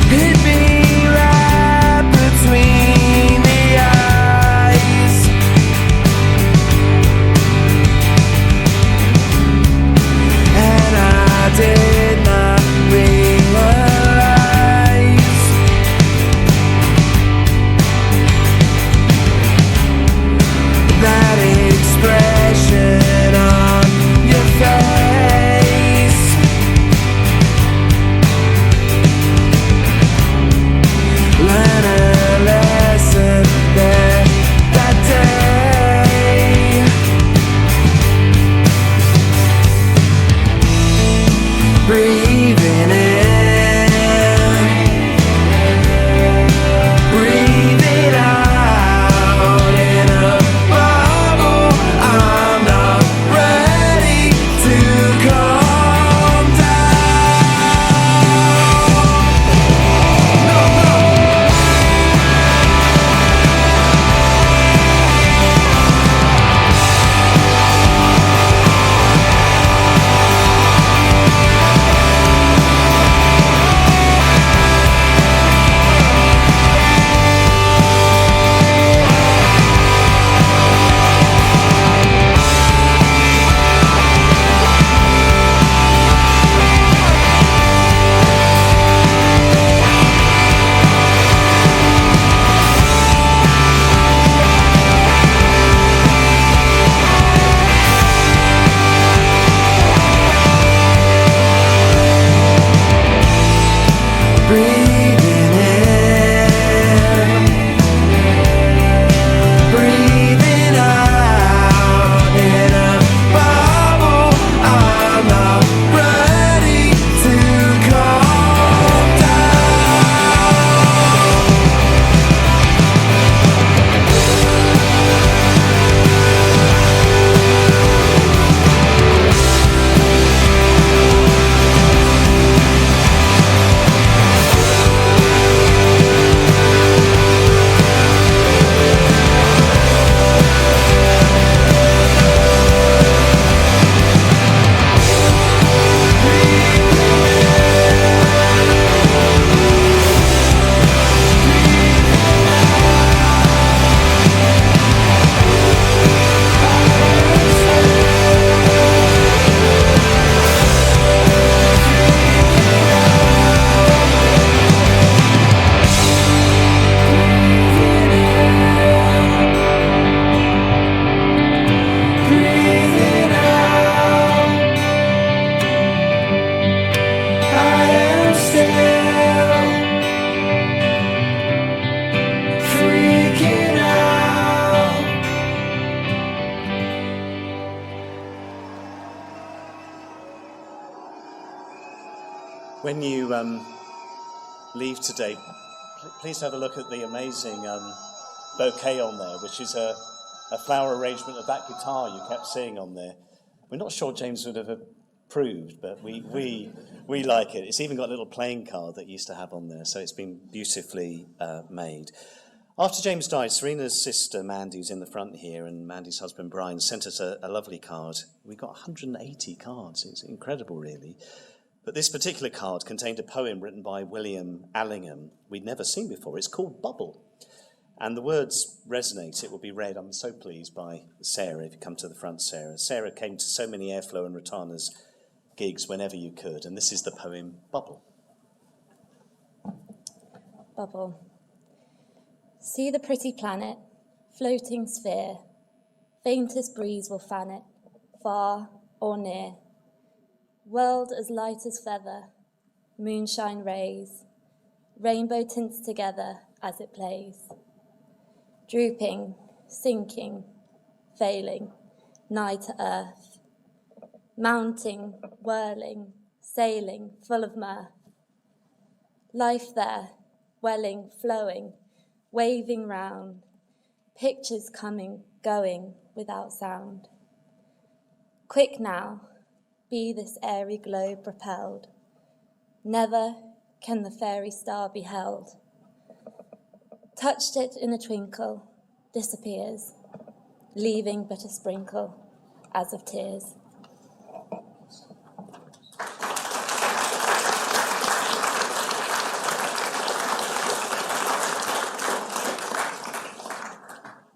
Hit me right between the eyes. When you leave today, please have a look at the amazing bouquet on there, which is a flower arrangement of that guitar you kept seeing on there. We're not sure James would have approved, but we like it. It's even got a little playing card that you used to have on there, so it's been beautifully made. After James died, Serena's sister Mandy, who's in the front here, and Mandy's husband Brian sent us a lovely card. We got 180 cards. It's incredible, really. But this particular card contained a poem written by William Allingham we'd never seen before. It's called Bubble. And the words resonate. It will be read, I'm so pleased, by Sarah, if you come to the front, Sarah. Sarah came to so many Airflow and Rotana's gigs whenever you could, and this is the poem Bubble. Bubble. See the pretty planet, floating sphere. Faintest breeze will fan it, far or near. World as light as feather, moonshine rays, rainbow tints together as it plays. Drooping, sinking, failing, nigh to earth. Mounting, whirling, sailing, full of mirth. Life there, welling, flowing, waving round. Pictures coming, going, without sound. Quick now, be this airy globe propelled. Never can the fairy star be held. Touched it in a twinkle, disappears, leaving but a sprinkle, as of tears.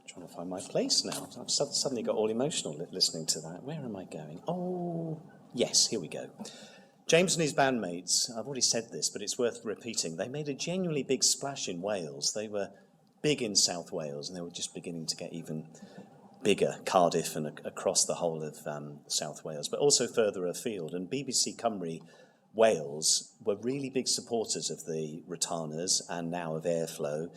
Trying to find my place now. I've suddenly got all emotional listening to that. Where am I going? Oh, yes, here we go. James and his bandmates, I've already said this, but it's worth repeating, they made a genuinely big splash in Wales. They were big in South Wales, and they were just beginning to get even bigger, Cardiff and across the whole of South Wales, but also further afield. And BBC Cymru Wales were really big supporters of the Rotanas and now of Airflow.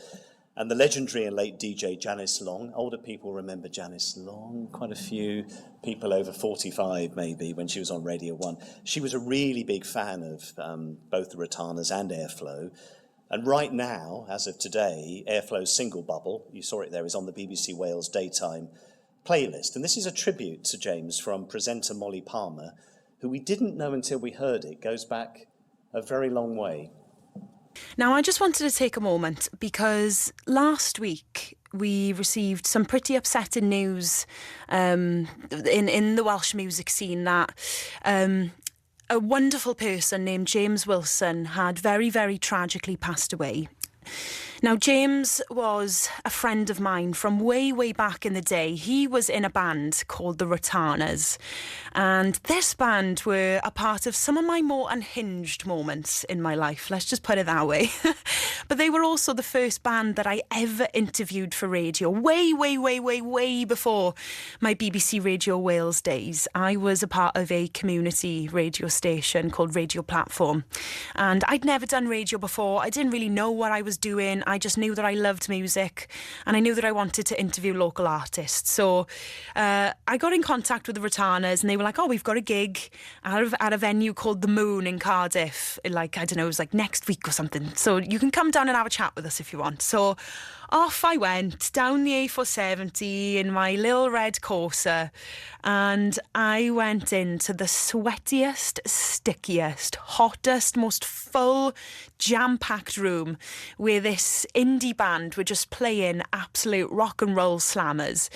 And the legendary and late DJ Janice Long, older people remember Janice Long, quite a few people over 45 maybe, when she was on Radio 1. She was a really big fan of both the Rotanas and Airflow. And right now, as of today, Airflow's single Bubble, you saw it there, is on the BBC Wales daytime playlist. And this is a tribute to James from presenter Molly Palmer, who we didn't know until we heard it, goes back a very long way. Now, I just wanted to take a moment because last week we received some pretty upsetting news in the Welsh music scene that a wonderful person named James Wilson had very, very tragically passed away. Now, James was a friend of mine from way, way back in the day. He was in a band called the Rotanas, and this band were a part of some of my more unhinged moments in my life. Let's just put it that way. But they were also the first band that I ever interviewed for radio, way, way, way, way, way before my BBC Radio Wales days. I was a part of a community radio station called Radio Platform, and I'd never done radio before. I didn't really know what I was doing. I just knew that I loved music, and I knew that I wanted to interview local artists. So I got in contact with the Rotanas, and they were like, oh, we've got a gig at a venue called The Moon in Cardiff. Like, I don't know, it was like next week or something. So you can come down and have a chat with us if you want. So off I went down the A470 in my little red Corsa, and I went into the sweatiest, stickiest, hottest, most full, jam-packed room where this indie band were just playing absolute rock and roll slammers.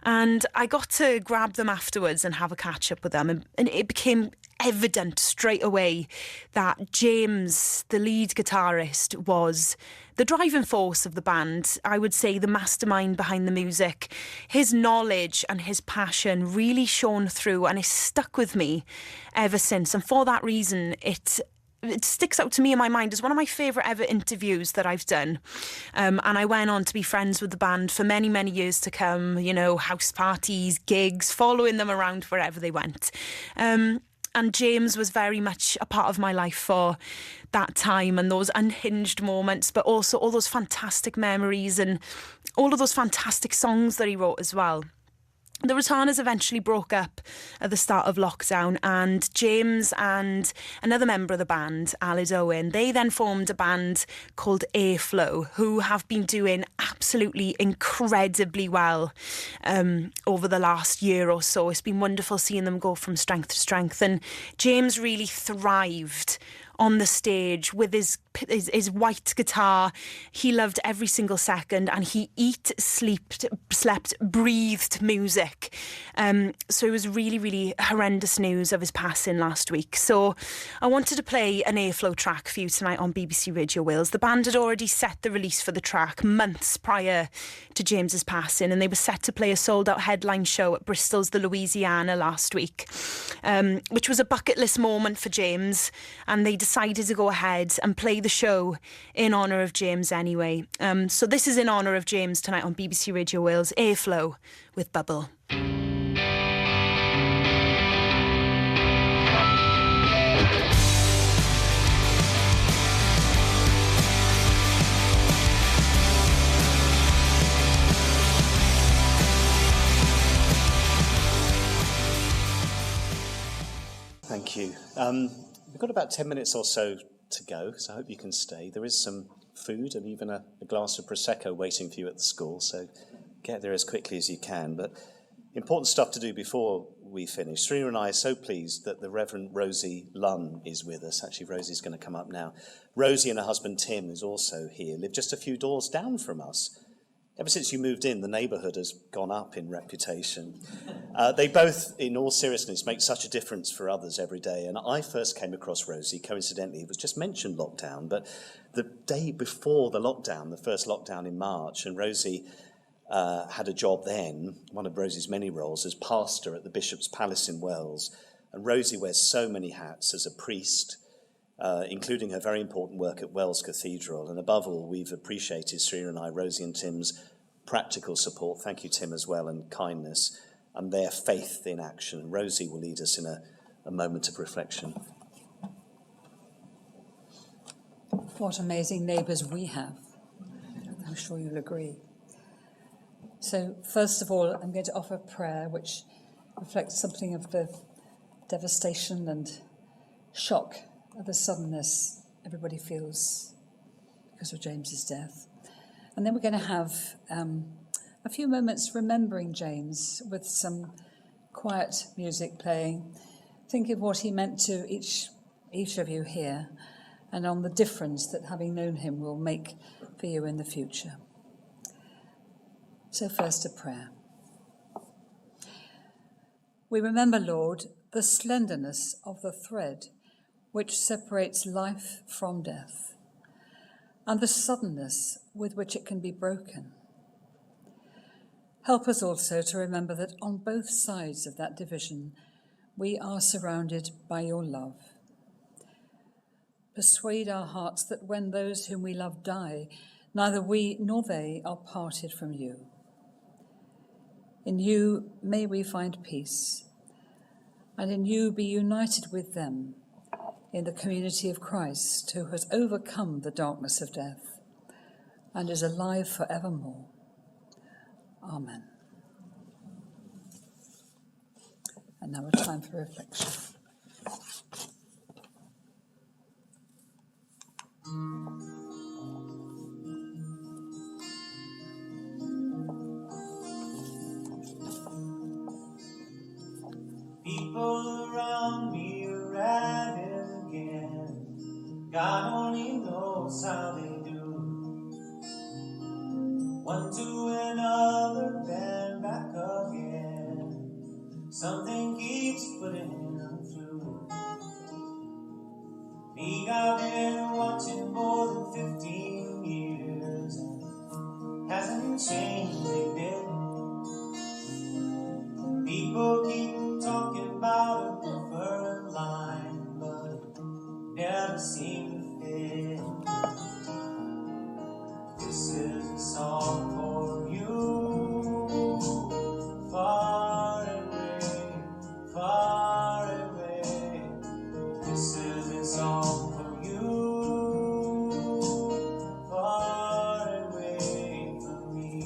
And I got to grab them afterwards and have a catch up with them, and it became evident straight away that James, the lead guitarist, was the driving force of the band. I would say the mastermind behind the music. His knowledge and his passion really shone through, and it's stuck with me ever since. And for that reason, it sticks out to me in my mind as one of my favourite ever interviews that I've done. And I went on to be friends with the band for many, many years to come, you know, house parties, gigs, following them around wherever they went. And James was very much a part of my life for that time and those unhinged moments, but also all those fantastic memories and all of those fantastic songs that he wrote as well. The Rotanas eventually broke up at the start of lockdown, and James and another member of the band, Aled Owen, they then formed a band called Airflow, who have been doing absolutely incredibly well over the last year or so. It's been wonderful seeing them go from strength to strength, and James really thrived on the stage with his white guitar. He loved every single second, and he slept, breathed music. So it was really, really horrendous news of his passing last week. So I wanted to play an Airflow track for you tonight on BBC Radio Wales. The band had already set the release for the track months prior to James's passing, and they were set to play a sold-out headline show at Bristol's The Louisiana last week, which was a bucket list moment for James, and they decided to go ahead and play the show in honour of James anyway. So this is in honour of James tonight on BBC Radio Wales, Airflow with Bubble. Thank you. We've got about 10 minutes or so to go, so I hope you can stay. There is some food and even a glass of Prosecco waiting for you at the school, so get there as quickly as you can. But important stuff to do before we finish. Serena and I are so pleased that the Reverend Rosie Lunn is with us. Actually, Rosie's going to come up now. Rosie and her husband Tim is also here, live just a few doors down from us. Ever since you moved in, the neighbourhood has gone up in reputation. They both, in all seriousness, make such a difference for others every day. And I first came across Rosie, coincidentally, it was just mentioned lockdown, but the day before the lockdown, the first lockdown in March, and Rosie had a job then, one of Rosie's many roles, as pastor at the Bishop's Palace in Wells. And Rosie wears so many hats as a priest, including her very important work at Wells Cathedral. And above all, we've appreciated, Serena and I, Rosie and Tim's practical support. Thank you, Tim, as well, and kindness, and their faith in action. Rosie will lead us in a moment of reflection. What amazing neighbours we have. I'm sure you'll agree. So, first of all, I'm going to offer prayer which reflects something of the devastation and shock of the suddenness everybody feels because of James's death. And then we're going to have a few moments remembering James with some quiet music playing. Think of what he meant to each of you here, and on the difference that having known him will make for you in the future. So first, a prayer. We remember, Lord, the slenderness of the thread which separates life from death, and the suddenness with which it can be broken. Help us also to remember that on both sides of that division, we are surrounded by your love. Persuade our hearts that when those whom we love die, neither we nor they are parted from you. In you may we find peace, and in you be united with them in the community of Christ, who has overcome the darkness of death and is alive forevermore. Amen. And now a time for reflection. People around me are raving again. God only knows how they do. One to another, then back again. Something keeps putting them through. Me, I've been watching more than 15 years, and hasn't changed a bit. People keep talking about a preferred line, but never seem to fit. This is a song for you, far away, far away. This is a song for you, far away from me.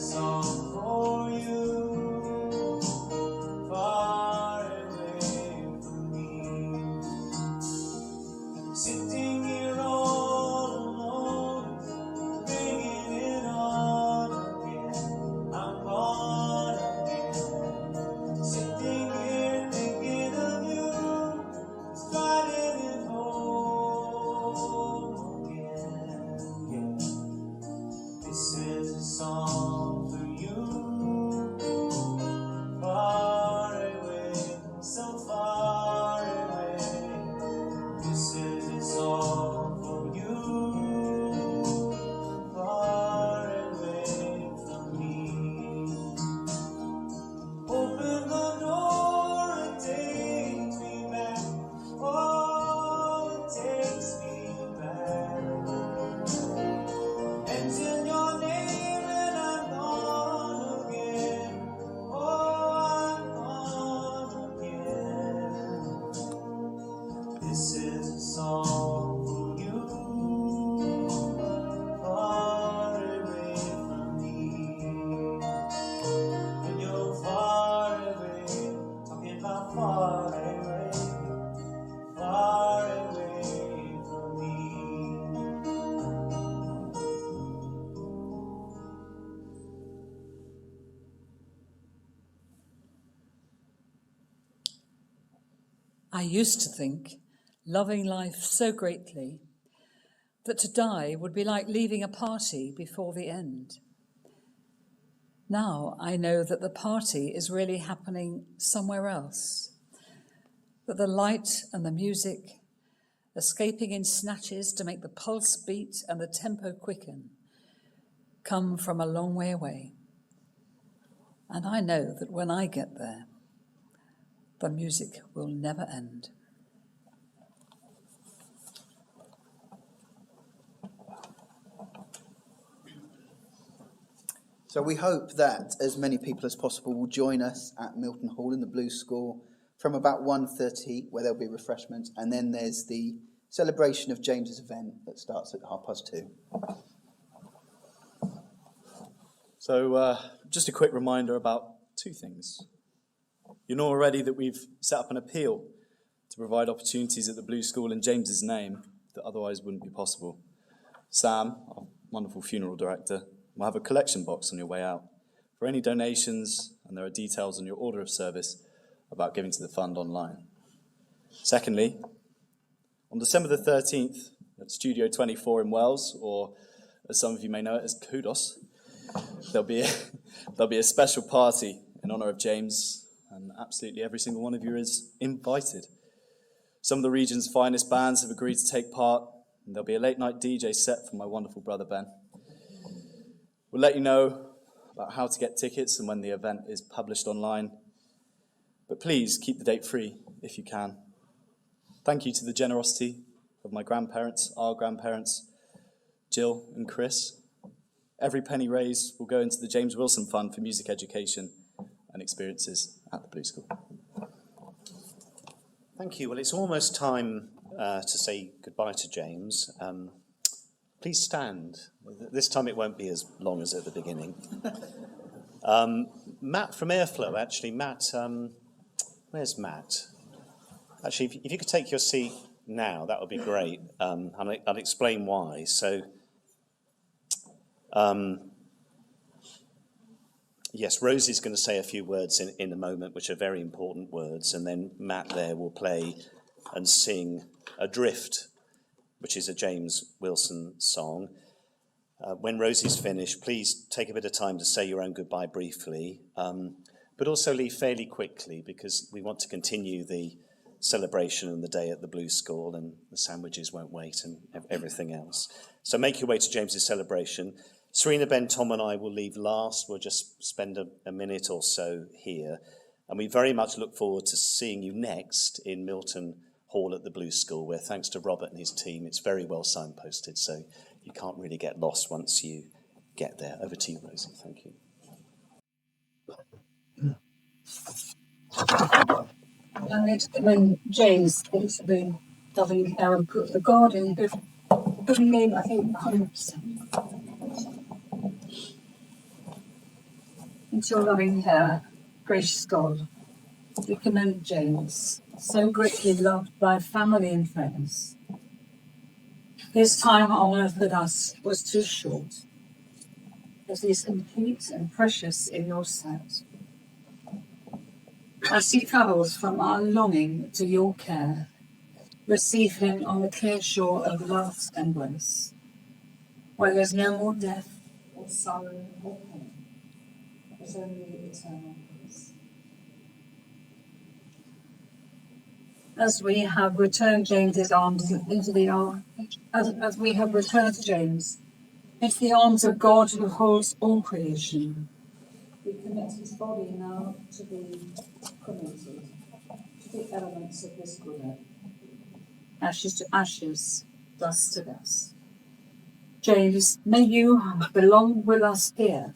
song for you, far away from me. Sitting here all alone, bringing it on again. I'm gone again. Sitting here thinking of you, driving it home again. Yeah. This is a song for you, far away, so far away. This is a song for you, far away from me. Open the door and take me back. Oh, it takes me back. Mention your name and I'm gone again. Oh, I'm gone again. This is a song for you, far away from me. When you're far away, talking about far away from me. I used to think, loving life so greatly, that to die would be like leaving a party before the end. Now I know that the party is really happening somewhere else, that the light and the music, escaping in snatches to make the pulse beat and the tempo quicken, come from a long way away. And I know that when I get there, the music will never end. So we hope that as many people as possible will join us at Milton Hall in the Blue School from about 1:30, where there'll be refreshments, and then there's the celebration of James's event that starts at 2:30. So just a quick reminder about two things. You know already that we've set up an appeal to provide opportunities at the Blue School in James's name that otherwise wouldn't be possible. Sam, our wonderful funeral director, will have a collection box on your way out for any donations, and there are details on your order of service about giving to the fund online. Secondly, on December the 13th at Studio 24 in Wells, or as some of you may know it as Kudos, there'll be a special party in honour of James, and absolutely every single one of you is invited. Some of the region's finest bands have agreed to take part, and there'll be a late-night DJ set from my wonderful brother Ben. We'll let you know about how to get tickets and when the event is published online, but please keep the date free if you can. Thank you to the generosity of my grandparents, our grandparents, Jill and Chris. Every penny raised will go into the James Wilson Fund for Music Education and Experiences at the Blue School. Thank you. Well, it's almost time to say goodbye to James. Please stand. This time it won't be as long as at the beginning. Matt from Airflow, actually. Matt, where's Matt? Actually, if you could take your seat now, that would be great. I'll explain why. So, yes, Rosie's going to say a few words in a moment, which are very important words, and then Matt there will play and sing Adrift, which is a James Wilson song. When Rosie's finished, please take a bit of time to say your own goodbye briefly, but also leave fairly quickly, because we want to continue the celebration and the day at the Blue School, and the sandwiches won't wait and everything else. So make your way to James's celebration. Serena, Ben, Tom and I will leave last. We'll just spend a minute or so here. And we very much look forward to seeing you next in Milton Hall at the Blue School, where thanks to Robert and his team, it's very well signposted, so you can't really get lost once you get there. Over to you, Rosie. Thank you. I'm going to commend James into the loving put the garden, good name, I think, 100%. into your loving care, gracious God. We commend James, so greatly loved by family and friends. His time on earth with us was too short, but he is complete and precious in your sight. As he travels from our longing to your care, receive him on the clear shore of love and grace, where there's no more death or sorrow or pain, but only eternal peace. As we have returned James's arms into the arms, as we have returned James into the arms of God who holds all creation, we commit his body now to be cremated, to the elements of this good earth. Ashes to ashes, dust to dust. James, may you belong with us here,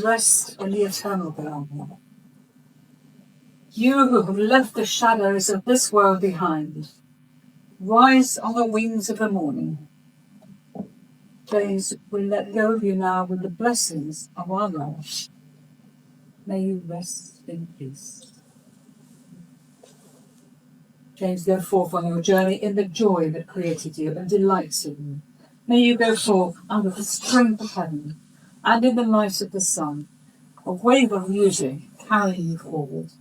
rest in the eternal belonging. You who have left the shadows of this world behind, rise on the wings of the morning. James, we let go of you now with the blessings of our Lord. May you rest in peace. James, go forth on your journey in the joy that created you and delights in you. May you go forth under the strength of heaven and in the light of the sun, a wave of music carrying you forward.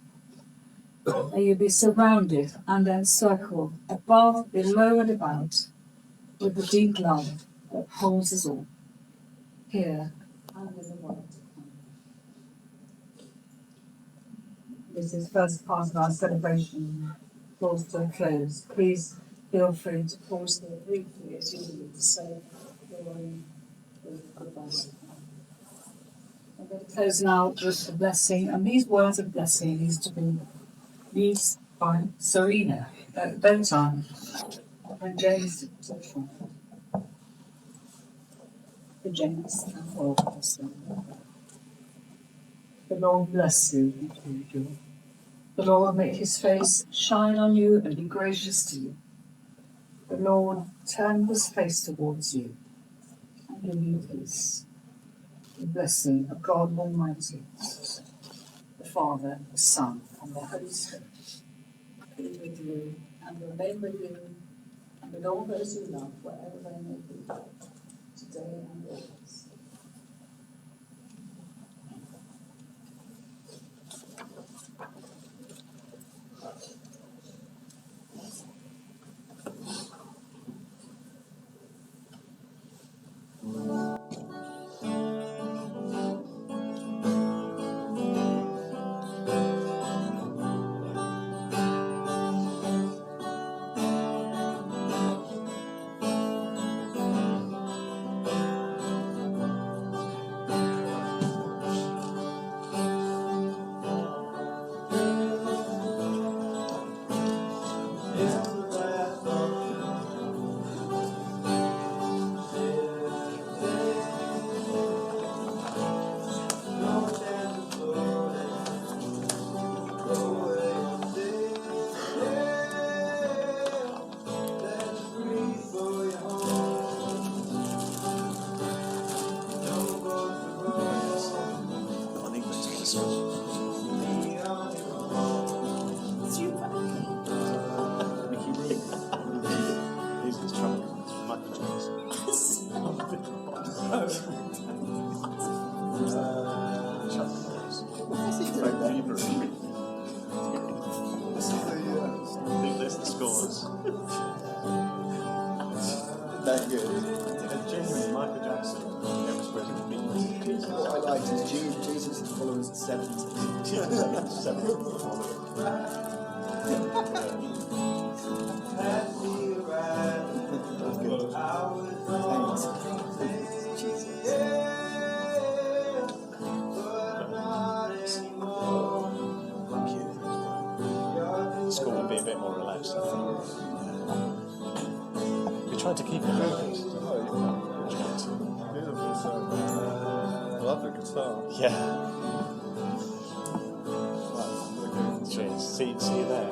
May you be surrounded and encircled above, below and about with the deep love that holds us all, here and in the world to come. This is the first part of our celebration. Draws to a close. Please feel free to pause here briefly as you need to say your own goodbyes. I'm going to close now with the blessing, and these words of blessing need to be used by Serena at the time when James took from her. For James and all of us. The Lord bless you and keep you. The Lord make his face shine on you and be gracious to you. The Lord turn his face towards you and give you peace. The blessing of God Almighty, the Father, the Son, and the Holy Spirit, be with you and remain with you and with all those you love, wherever they may be, today and always. That's good. Genuinely, Michael Jackson demonstrated meekness. What I liked is Jesus' followers at 70. School would be a bit more relaxed, I think. We tried to keep it relaxed. I love the guitar. Yeah. Cheers. See you there.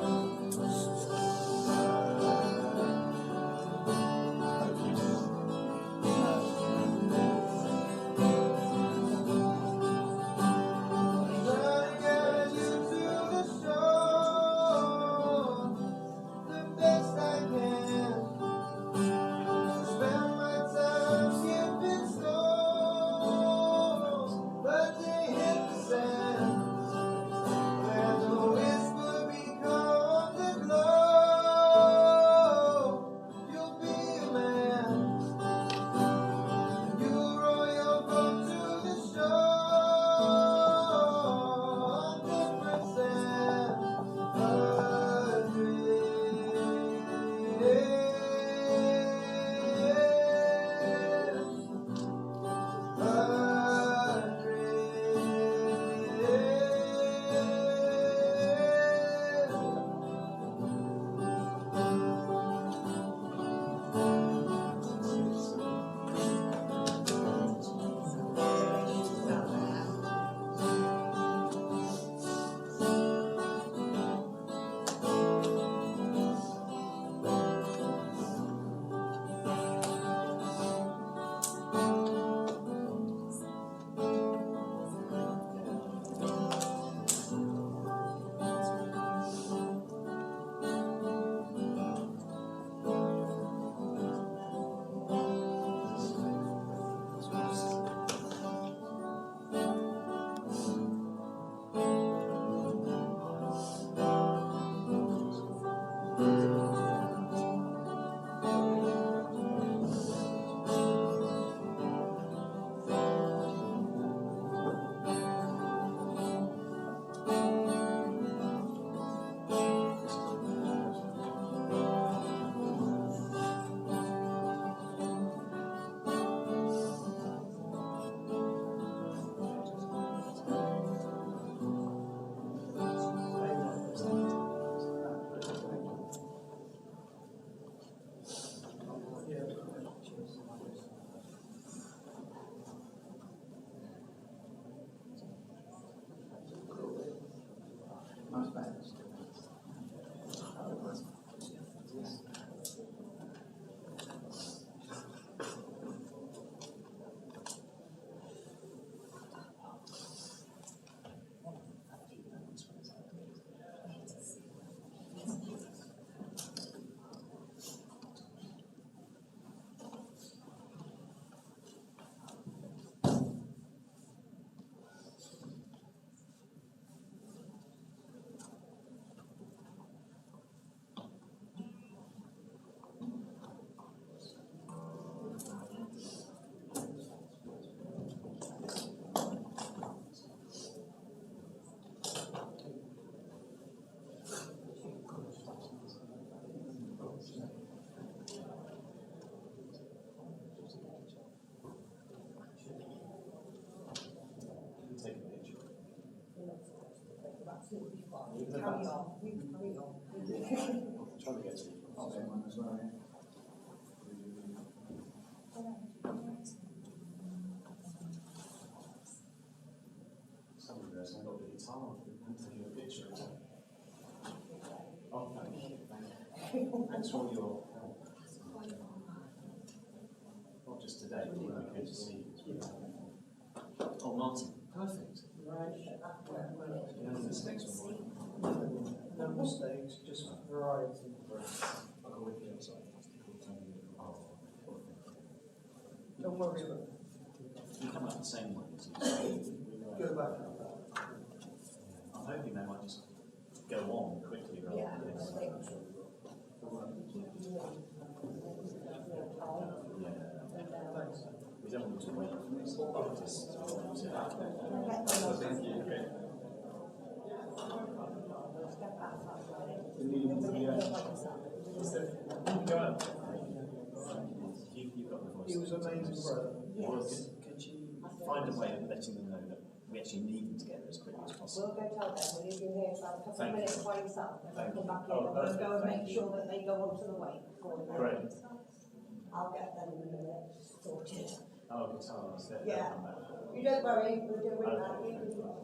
Carry on. We can carry on. Trying to get to Somebody there's got the guitar. I'm taking a picture of it. Oh, thank you. Thanks for all your help. Not just today, but when I came to see you. Oh, Martin, perfect. Yeah, this next one. No mistakes, just variety. I'll go with you outside. Don't worry about it. You come out the same way as you. Go back. I'm hoping they might just go on quickly rather than this. We don't want to wait for this. Thank you. Go out. You've got the voice. He was amazing, brother. Yes. Could you find a way of letting them know that we actually need them together as quickly as possible? We'll go tell them, we'll leave you here for a couple of Thank you. minutes while he's up, and Thank then come you. back in, Oh, and we'll perfect. go and Thank make you. sure that they go onto the way for them. Great. I'll get them in a minute sorted. Oh, guitars. Yeah. You don't worry, we'll do it that. You can-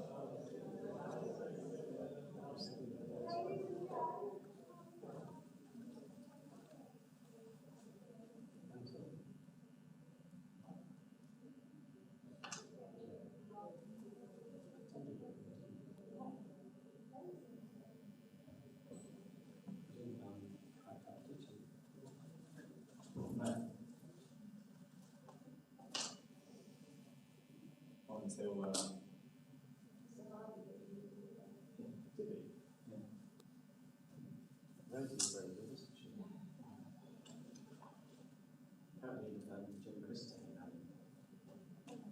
Until did he? Yeah. Rosie was very good, wasn't she? Apparently, Jim Christie had him. Thank you.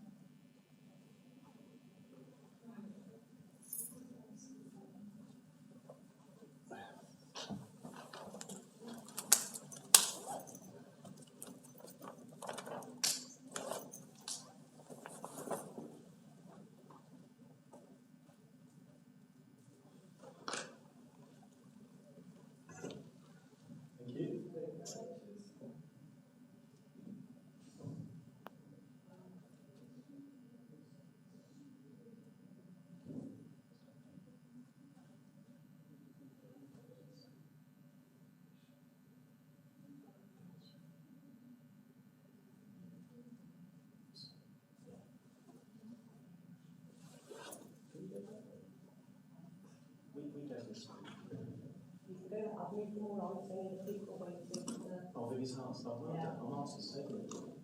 We don't listen. You can go, I've moved them all on, so the people waiting. Oh, the guitars. Oh, well done. Oh, Martin's taking it.